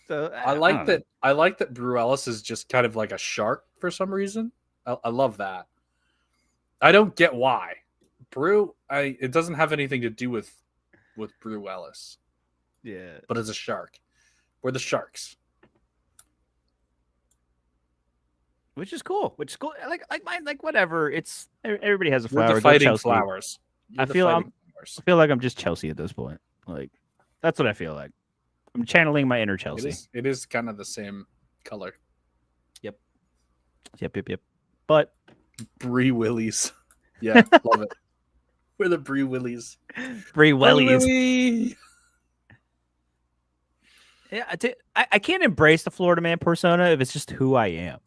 So I like that. I like that Brew Ellis is just kind of like a shark for some reason. I love that. I don't get why. It doesn't have anything to do with Brew Ellis. Yeah, but as a shark, we're the sharks, which is cool. Like mine, like whatever. It's everybody has a flower. We're the fighting flowers. I feel like I'm just Chelsea at this point. Like that's what I feel like. I'm channeling my inner Chelsea. It is kind of the same color. Yep. But Bree Willies. Yeah, love it. We're the Bree Willies. Bree Willies. Yeah, I can't embrace the Florida man persona if it's just who I am.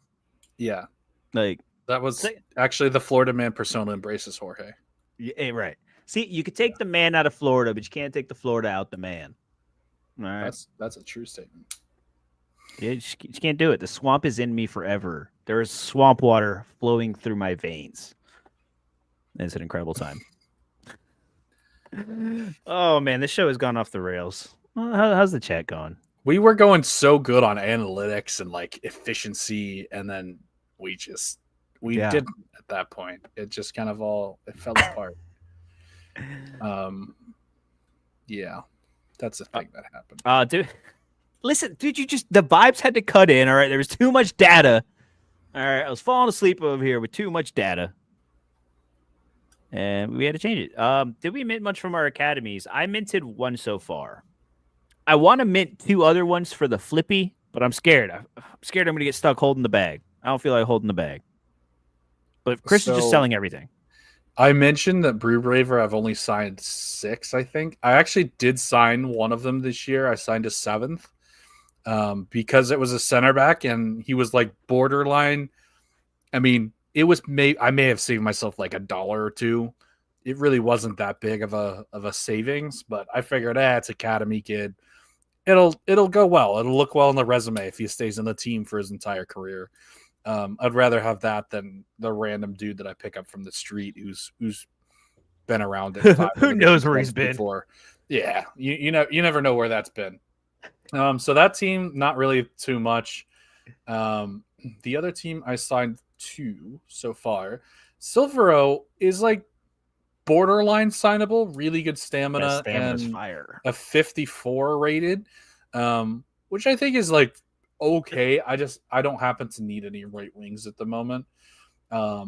Yeah. Like that was actually the Florida man persona embraces Jorge. Yeah, right. See, you could take the man out of Florida, but you can't take the Florida out the man. All right. That's a true statement. Yeah, you can't do it. The swamp is in me forever. There is swamp water flowing through my veins. It's an incredible time. Oh man, this show has gone off the rails. How's the chat going? We were going so good on analytics and like efficiency, and then we didn't at that point. It just kind of it fell apart. Yeah, that's the thing that happened. Dude, listen, dude, the vibes had to cut in. All right, there was too much data. All right, I was falling asleep over here with too much data, and we had to change it. Did we mint much from our academies? I minted one so far. I want to mint 2 other ones for the flippy, but I'm scared. I'm scared I'm going to get stuck holding the bag. I don't feel like holding the bag. But Chris is just selling everything. I mentioned that Brew Braver, I've only signed 6, I think. I actually did sign one of them this year. I signed a 7th because it was a center back, and he was like borderline. I mean, I may have saved myself like $1 or $2. It really wasn't that big of a savings, but I figured, it's academy kid. it'll go well. It'll look well on the resume if he stays in the team for his entire career. I'd rather have that than the random dude that I pick up from the street who's been around it. Who knows where he's been before? Yeah, you know, you never know where that's been. So that team, not really too much. The other team I signed to so far, Silvero is like borderline signable, really good stamina, Stamina's and fire. a 54 rated, which I think is like okay. I don't happen to need any right wings at the moment. But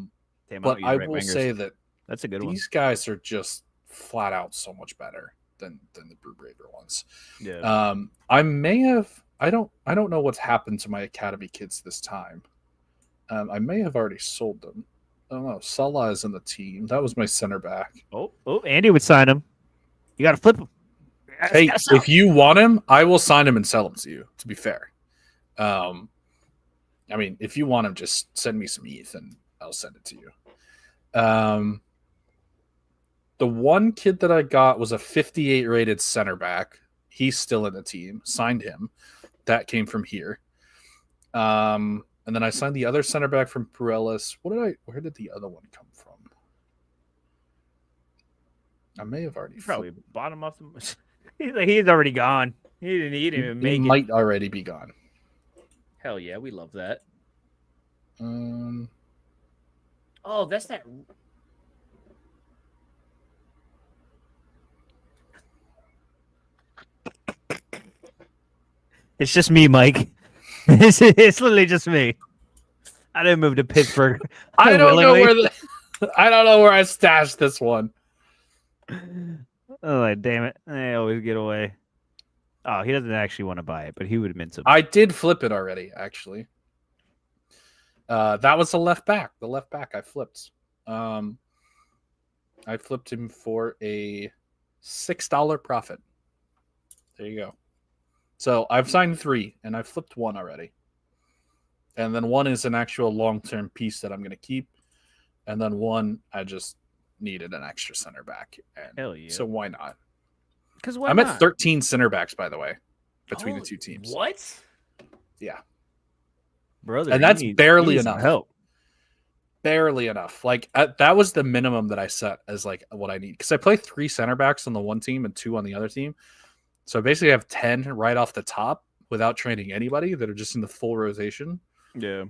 I will say that that's a good one. These guys are just flat out so much better than the Brew Braver ones. Yeah. I may have. I don't know what's happened to my Academy kids this time. I may have already sold them. I don't know. Salah is in the team. That was my center back. Oh, Andy would sign him. You got to flip him. Hey, if you want him, I will sign him and sell him to you. To be fair, I mean, if you want him, just send me some ETH and I'll send it to you. The one kid that I got was a 58 rated center back. He's still in the team. Signed him. That came from here. And then I signed the other center back from Purelis. Where did the other one come from? I may have already probably bottom off the. He's already gone. He didn't even make it. He might already be gone. Hell yeah, we love that. Oh, that's that. It's just me, Mike. It's literally just me. I didn't move to Pittsburgh. I don't know where I stashed this one. Oh, damn it. I always get away. Oh, he doesn't actually want to buy it, but he would have meant to. I did flip it already, actually. That was the left back. The left back I flipped. I flipped him for a $6 profit. There you go. So I've signed 3, and I've flipped 1 already. And then 1 is an actual long-term piece that I'm going to keep. And then 1, I just needed an extra center back. And hell yeah. So why not? Because I'm at 13 center backs, by the way, between the two teams. What? Yeah. Brother, and that's barely enough. Help. Barely enough. Like that was the minimum that I set as like what I need. Because I play 3 center backs on the one team and 2 on the other team. So I basically have 10 right off the top without training anybody that are just in the full rotation. Yeah.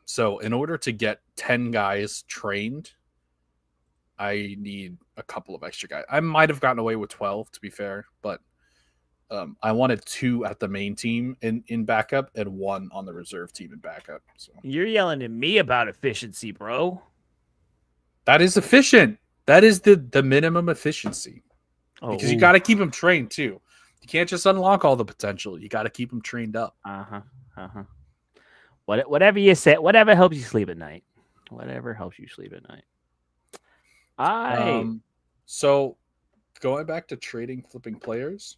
So in order to get 10 guys trained, I need a couple of extra guys. I might have gotten away with 12, to be fair, but I wanted 2 at the main team in backup and 1 on the reserve team in backup. So you're yelling at me about efficiency, bro. That is efficient. That is the minimum efficiency. Because you got to keep them trained too. You can't just unlock all the potential. You got to keep them trained up. Whatever you say, whatever helps you sleep at night. Whatever helps you sleep at night. So going back to trading, flipping players,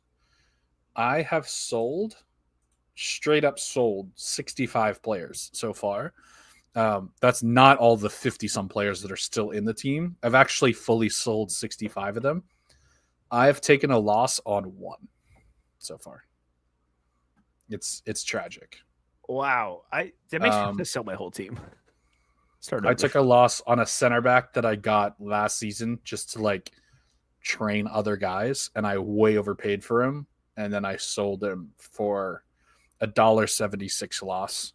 I have straight up sold 65 players so far. That's not all the 50 some players that are still in the team. I've actually fully sold 65 of them. I've taken a loss on 1 so far. It's tragic. Wow. That makes me want to sell my whole team. I took a loss on a center back that I got last season just to like train other guys, and I way overpaid for him, and then I sold him for $1.76 loss.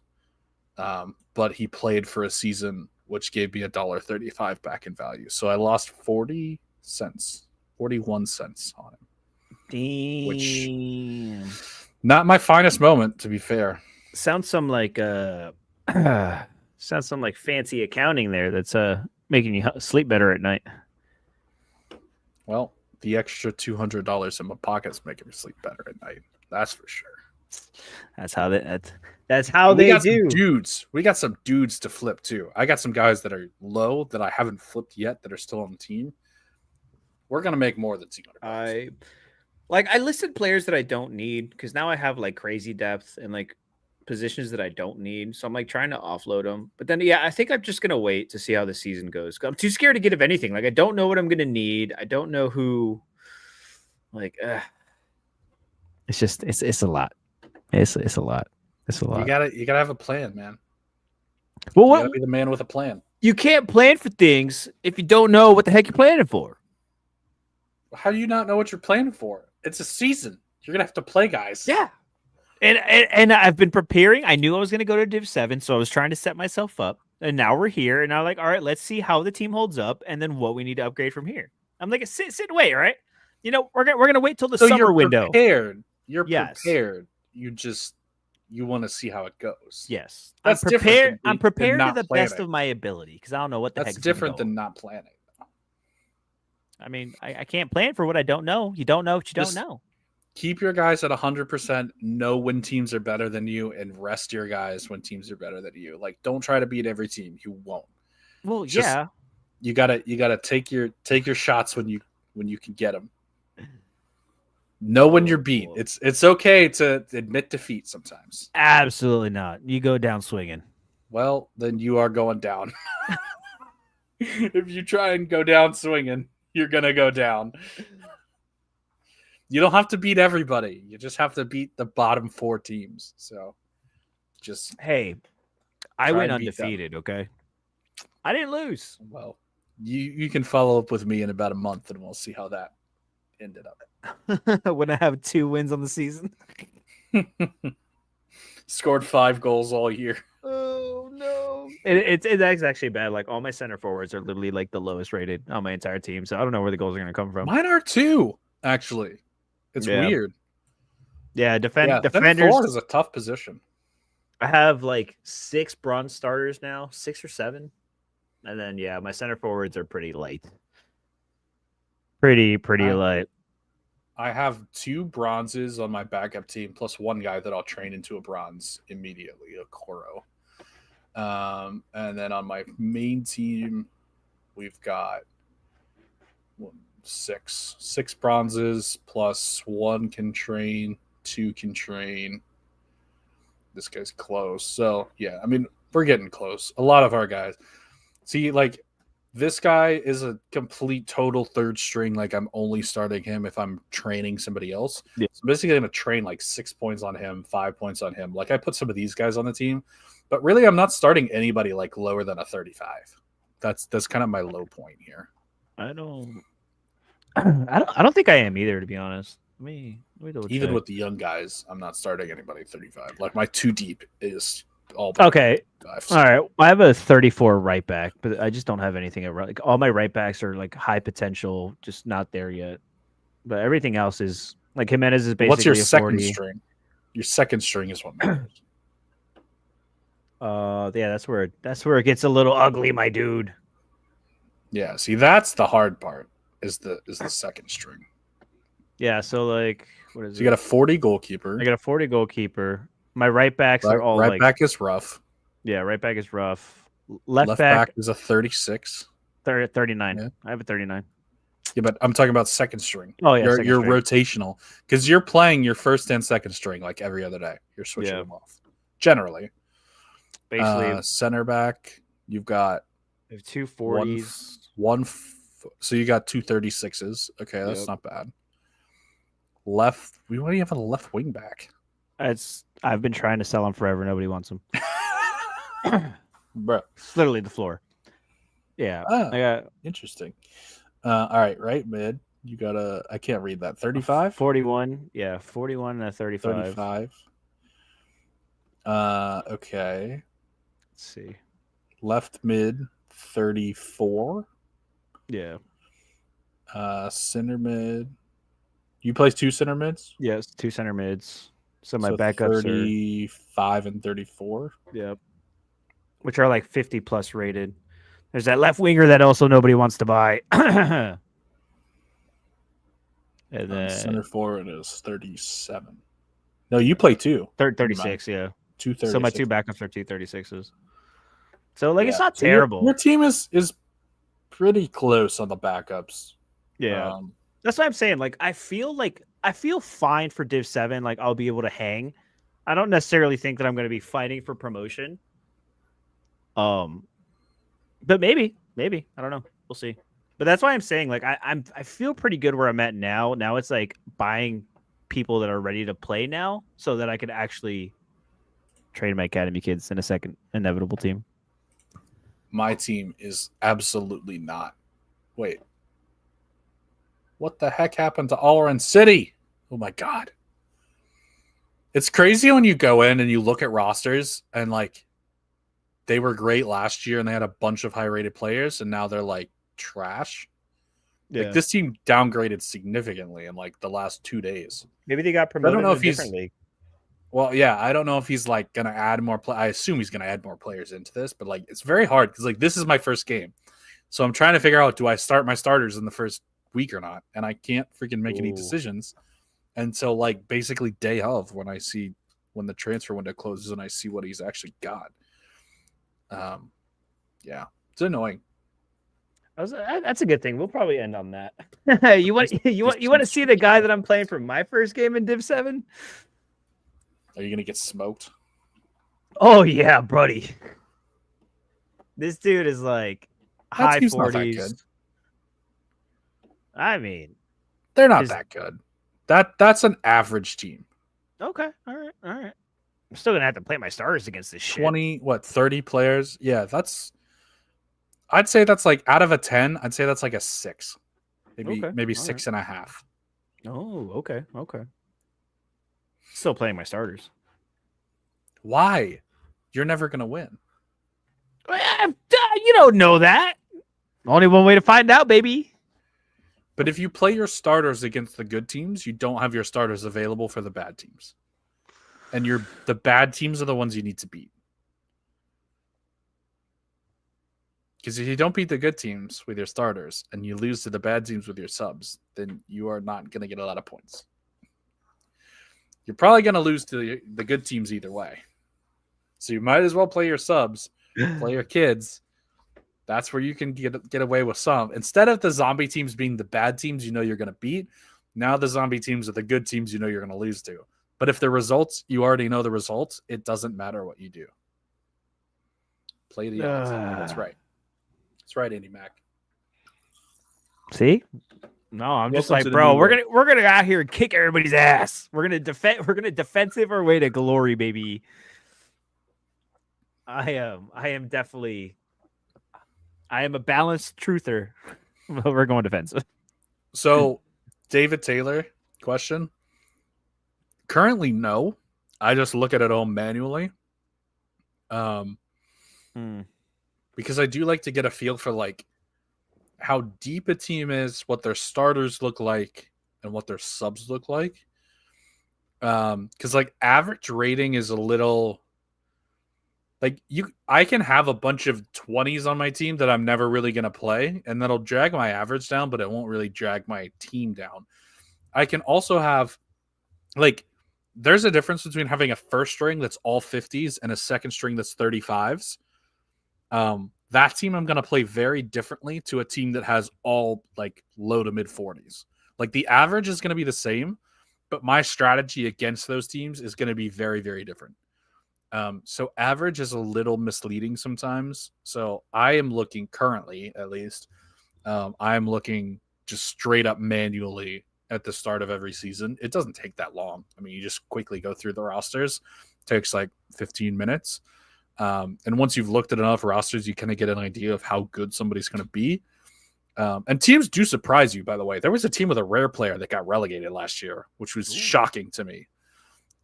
But he played for a season, which gave me $1.35 back in value. So I lost 41 cents on him. Damn. Which not my finest moment, to be fair. Sounds some like fancy accounting there that's making you sleep better at night. Well, the extra $200 in my pocket's making me sleep better at night. That's for sure. That's how they do. Dudes. We got some dudes to flip too. I got some guys that are low that I haven't flipped yet that are still on the team. We're gonna make more than $200. I listed players that I don't need because now I have like crazy depth and like positions that I don't need. So I'm like trying to offload them. But then I think I'm just gonna wait to see how the season goes. I'm too scared to get of anything. Like I don't know what I'm gonna need. I don't know who. It's just it's a lot. It's a lot. It's a lot. You gotta have a plan, man. Well, You what, gotta be the man with a plan. you can't plan for things if you don't know what the heck you're planning for. How do you not know what you're planning for? It's a season. You're gonna have to play guys. Yeah. And I've been preparing. I knew I was going to go to Div 7, so I was trying to set myself up. And now we're here, and I'm like, all right, let's see how the team holds up, and then what we need to upgrade from here. I'm like, sit and wait, right? You know, we're gonna wait till the So summer you're window. prepared. You're Yes. prepared. You want to see how it goes. Yes, That's I'm different prepared. than I'm prepared to not the best planning. of my ability because I don't know what the That's heck. different than not planning. I mean, I can't plan for what I don't know. You don't know what you Just- don't know. Keep your guys at 100%. Know when teams are better than you, and rest your guys when teams are better than you. Like, don't try to beat every team. You won't. Well, Just- yeah. You gotta take your shots when you can get them. Know when you're beat. It's okay to admit defeat sometimes. Absolutely not. You go down swinging. Well, then you are going down. If you try and go down swinging, you're gonna go down. You don't have to beat everybody. You just have to beat the bottom 4 teams. So, just Hey, I Try went and beat them. undefeated. Okay, I didn't lose. well, you can follow up with me in about a month, and we'll see how that ended up. When I have 2 wins on the season. Scored 5 goals all year. Oh no! It's actually bad. Like all my center forwards are literally like the lowest rated on my entire team, so I don't know where the goals are going to come from. Mine are too, actually. It's Yeah. weird. Yeah, Center defenders. forward is a tough position. I have like 6 bronze starters now, 6 or 7, and then yeah, my center forwards are pretty light. Pretty light. I have 2 bronzes on my backup team, plus 1 guy that I'll train into a bronze immediately, a Koro. And then on my main team, we've got 6 bronzes, plus 1 can train, 2 can train. This guy's close. So, yeah, I mean, we're getting close. A lot of our guys. See, like, this guy is a complete total third string. Like, I'm only starting him if I'm training somebody else. Yeah. So, I'm basically going to train like 6 points on him, 5 points on him. Like, I put some of these guys on the team, but really, I'm not starting anybody like lower than a 35. That's kind of my low point here. I don't think I am either, to be honest. Let me double Even check. with the young guys, I'm not starting anybody 35. Like, my 2 deep is all Okay. 35. All right, I have a 34 right back, but I just don't have anything at right. Like all my right backs are like high potential, just not there yet. But everything else is like Jimenez is basically. What's your a second 40. string? Your second string is what matters. Yeah, that's where it gets a little ugly, my dude. Yeah, see, that's the hard part. Is the second string. Yeah, so like, what is So you got a 40 goalkeeper. I got a 40 goalkeeper. My right backs are all right like, back is rough. yeah, right back is rough. Left Left back, back is a 36. 39. Yeah. I have a 39. Yeah, but I'm talking about second string. Oh yeah, you're second you're string. rotational because you're playing your first and second string like every other day. You're switching Yeah. them off. Generally, Basically, center back, you've got I have 2 40s. so you got 2 36s. Okay, that's Yep. not bad. Left, we already have a left wing back. I've been trying to sell them forever. Nobody wants them. Bro, It's literally the floor. Yeah, Ah. I got interesting. All right mid. You got I can't read that. 35? 41. Yeah, 41 and a 35. 35. Okay. Let's see. Left mid 34. Yeah. Center mid. You play 2 center mids? Yes, 2 center mids. So my So backups are 35 and 34. yep, which are like 50 plus rated. There's that left winger that also nobody wants to buy. And then Center forward is 37. No, you play 2. 36, yeah. 2 So my 2 backups are 2 36s. So like it's not So terrible. Your team is pretty close on the backups. Yeah. That's what I'm saying. Like I feel fine for Div 7. Like I'll be able to hang. I don't necessarily think that I'm going to be fighting for promotion. But maybe I don't know. We'll see. But that's why I'm saying like I feel pretty good where I'm at now. Now it's like buying people that are ready to play now, so that I could actually train my academy kids in a second inevitable team. My team is absolutely not. Wait. What the heck happened to Allren City? Oh my god. It's crazy when you go in and you look at rosters and like they were great last year and they had a bunch of high rated players and now they're like trash. Yeah. Like this team downgraded significantly in like the last 2 days. Maybe they got promoted to a different league. Well, yeah, I don't know if he's like gonna add more I assume he's gonna add more players into this, but like it's very hard because like this is my first game. So I'm trying to figure out, do I start my starters in the first week or not? And I can't freaking make any decisions until like basically day of when the transfer window closes and I see what he's actually got. Yeah, it's annoying. That's a good thing. We'll probably end on that. you want to see the guy that I'm playing for my first game in Div 7? Are you gonna get smoked? Oh yeah, buddy. This dude is like high 40s. I mean, they're not that good. That's an average team. Okay, all right. I'm still gonna have to play my starters against this shit. 30 players? Yeah, I'd say that's like out of a 10. I'd say that's like a 6, maybe All 6.5. Right. Oh, okay. Still playing my starters. Why? You're never gonna win. You don't know that. Only one way to find out, baby. But if you play your starters against the good teams, you don't have your starters available for the bad teams. And the bad teams are the ones you need to beat. Because if you don't beat the good teams with your starters and you lose to the bad teams with your subs, then you are not going to get a lot of points. You're probably going to lose to the good teams either way. So you might as well play your subs, play your kids. That's where you can get away with some. Instead of the zombie teams being the bad teams you know you're going to beat, now the zombie teams are the good teams you know you're going to lose to. But if the results, you already know the results, it doesn't matter what you do. Play the odds. That's right. That's right, Andy Mac. See? No, I'm just like, bro, we're gonna go out here and kick everybody's ass. We're gonna defensive our way to glory, baby. I am definitely I am a balanced truther. We're going defensive. So, David Taylor, question. Currently, no. I just look at it all manually. Because I do like to get a feel for like how deep a team is, what their starters look like, and what their subs look like. Because like average rating is a little like I can have a bunch of 20s on my team that I'm never really gonna play, and that'll drag my average down, but it won't really drag my team down. I can also have like there's a difference between having a first string that's all 50s and a second string that's 35s. That team I'm going to play very differently to a team that has all like low to mid 40s. Like the average is going to be the same, but my strategy against those teams is going to be very, very different. So average is a little misleading sometimes. So I am looking currently, at least, I am looking just straight up manually at the start of every season. It doesn't take that long. I mean, you just quickly go through the rosters. It takes like 15 minutes. And once you've looked at enough rosters, you kind of get an idea of how good somebody's going to be. And teams do surprise you, by the way. There was a team with a rare player that got relegated last year, which was shocking to me.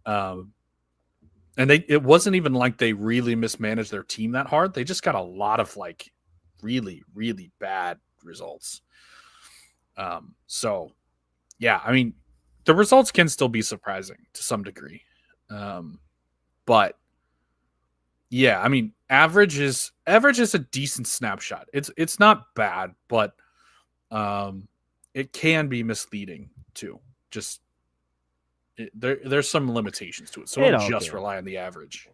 And it wasn't even like they really mismanaged their team that hard. They just got a lot of like really, really bad results. So, yeah, I mean, the results can still be surprising to some degree. But yeah, I mean, average is a decent snapshot. It's not bad, but it can be misleading too. Just there's some limitations to it, so don't just rely on the average.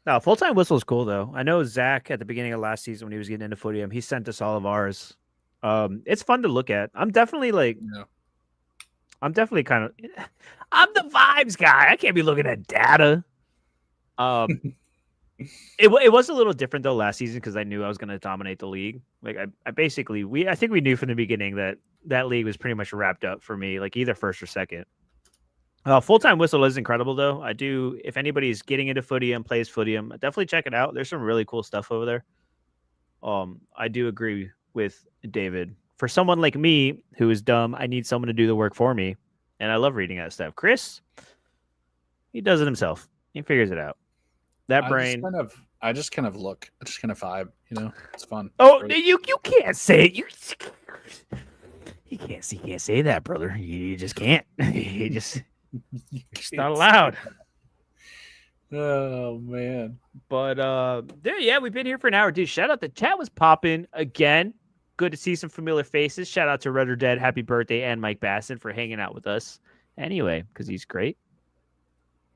No, full-time whistle is cool though. I know Zach at the beginning of last season when he was getting into Footium, he sent us all of ours. It's fun to look at. I'm definitely I'm the vibes guy. I can't be looking at data. It was a little different though last season because I knew I was going to dominate the league. Like I think we knew from the beginning that league was pretty much wrapped up for me, like either first or second. Full-time Whistle is incredible, though. I do. If anybody's getting into Footium, plays Footium, definitely check it out. There's some really cool stuff over there. I do agree with David. For someone like me who is dumb, I need someone to do the work for me, and I love reading that stuff. Chris, he does it himself. He figures it out. That brain. I just kind of look. I just kind of vibe. You know, it's fun. Oh, you can't say it. You can't say that, brother. You just can't. You just. It's not allowed. Oh man. But yeah, we've been here for an hour, dude. Shout out, the chat was popping again. Good to see some familiar faces. Shout out to Red or Dead, happy birthday, and Mike Basson for hanging out with us. Anyway, because he's great.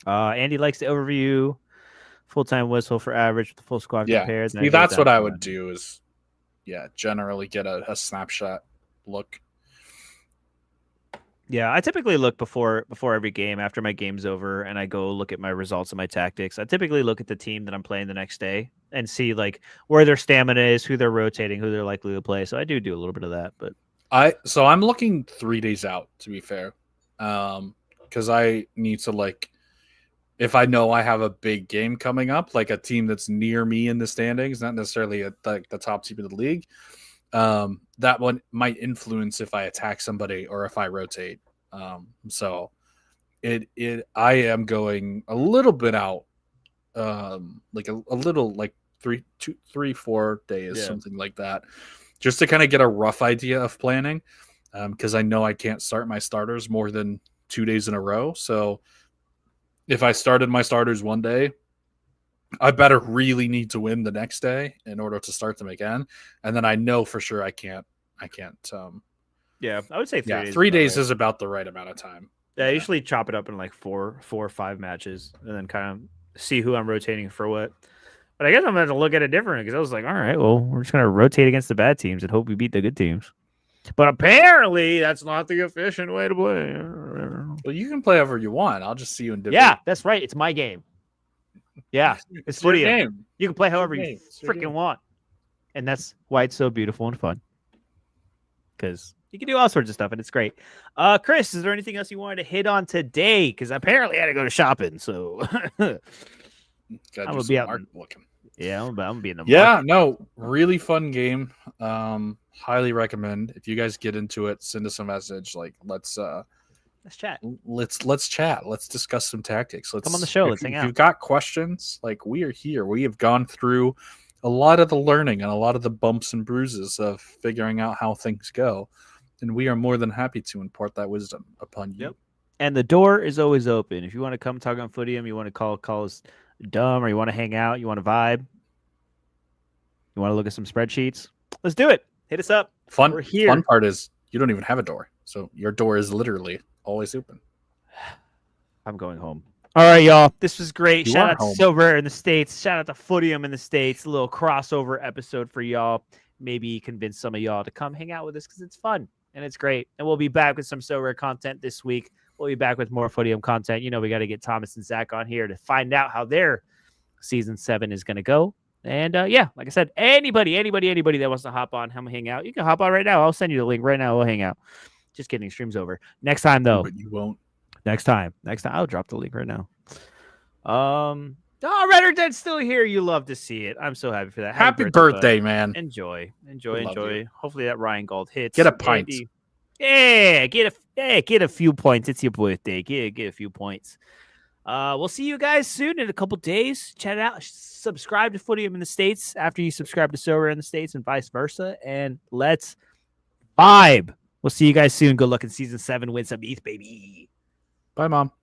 Andy likes to overview full-time Whistle for average with the full squad compared. See, that's what I would do is, generally get a snapshot look. Yeah, I typically look before every game, after my game's over, and I go look at my results and my tactics. I typically look at the team that I'm playing the next day and see like where their stamina is, who they're rotating, who they're likely to play. So I do a little bit of that. But I'm looking 3 days out, to be fair, because I need to if I know I have a big game coming up, like a team that's near me in the standings, not necessarily the top team of the league. That one might influence if I attack somebody or if I rotate. So I am going a little bit out, like a little, like 3-4 days, something like that, just to kind of get a rough idea of planning. Because I know I can't start my starters more than 2 days in a row. So if I started my starters one day, I better really need to win the next day in order to start them again. And then I know for sure I can't. Yeah, I would say 3 days. 3 days is about the right amount of time. Yeah, I usually chop it up in like four or five matches and then kind of see who I'm rotating for what. But I guess I'm going to look at it different because I was like, all right, well, we're just going to rotate against the bad teams and hope we beat the good teams. But apparently that's not the efficient way to play. Well, you can play however you want. I'll just see you in debate. Yeah, that's right. It's my game. Yeah, it's your Footium. game. You can play however you freaking want. And that's why it's so beautiful and fun. Because you can do all sorts of stuff, and it's great. Chris, is there anything else you wanted to hit on today? Because apparently I had to go to shopping, so I'm gonna be out looking. Yeah, I'm gonna be in the market. No, really fun game. Highly recommend. If you guys get into it, send us a message. Like, let's chat. Let's chat. Let's discuss some tactics. Let's come on the show. Let's hang out. If you've got questions, like, we are here. We have gone through a lot of the learning and a lot of the bumps and bruises of figuring out how things go. And we are more than happy to impart that wisdom upon you. Yep. And the door is always open. If you want to come talk on Footium, you want to call us dumb, or you want to hang out, you want to vibe, you want to look at some spreadsheets, let's do it. Hit us up. We're here. Fun part is you don't even have a door. So your door is literally always open. I'm going home. All right, y'all. This was great. You Shout out home. to Silver in the States. Shout out to Footium in the States. A little crossover episode for y'all. Maybe convince some of y'all to come hang out with us because it's fun and it's great. And we'll be back with some So Rare content this week. We'll be back with more Footium content. You know, we got to get Thomas and Zach on here to find out how their season 7 is going to go. And yeah, like I said, anybody that wants to hop on, hang out, you can hop on right now. I'll send you the link right now. We'll hang out. Just kidding. Stream's over. Next time, though. But you won't. Next time. I'll drop the link right now. Red or Dead's still here. You love to see it. I'm so happy for that. Happy birthday, man. Enjoy. Hopefully that Ryan Gold hits. Get a pint. Andy. Yeah, get a few points. It's your birthday. Get a few points. We'll see you guys soon in a couple days. Chat it out. Subscribe to Footium in the States after you subscribe to So Rare in the States and vice versa. And let's vibe. We'll see you guys soon. Good luck in season 7. Win some ETH, baby. Bye, Mom.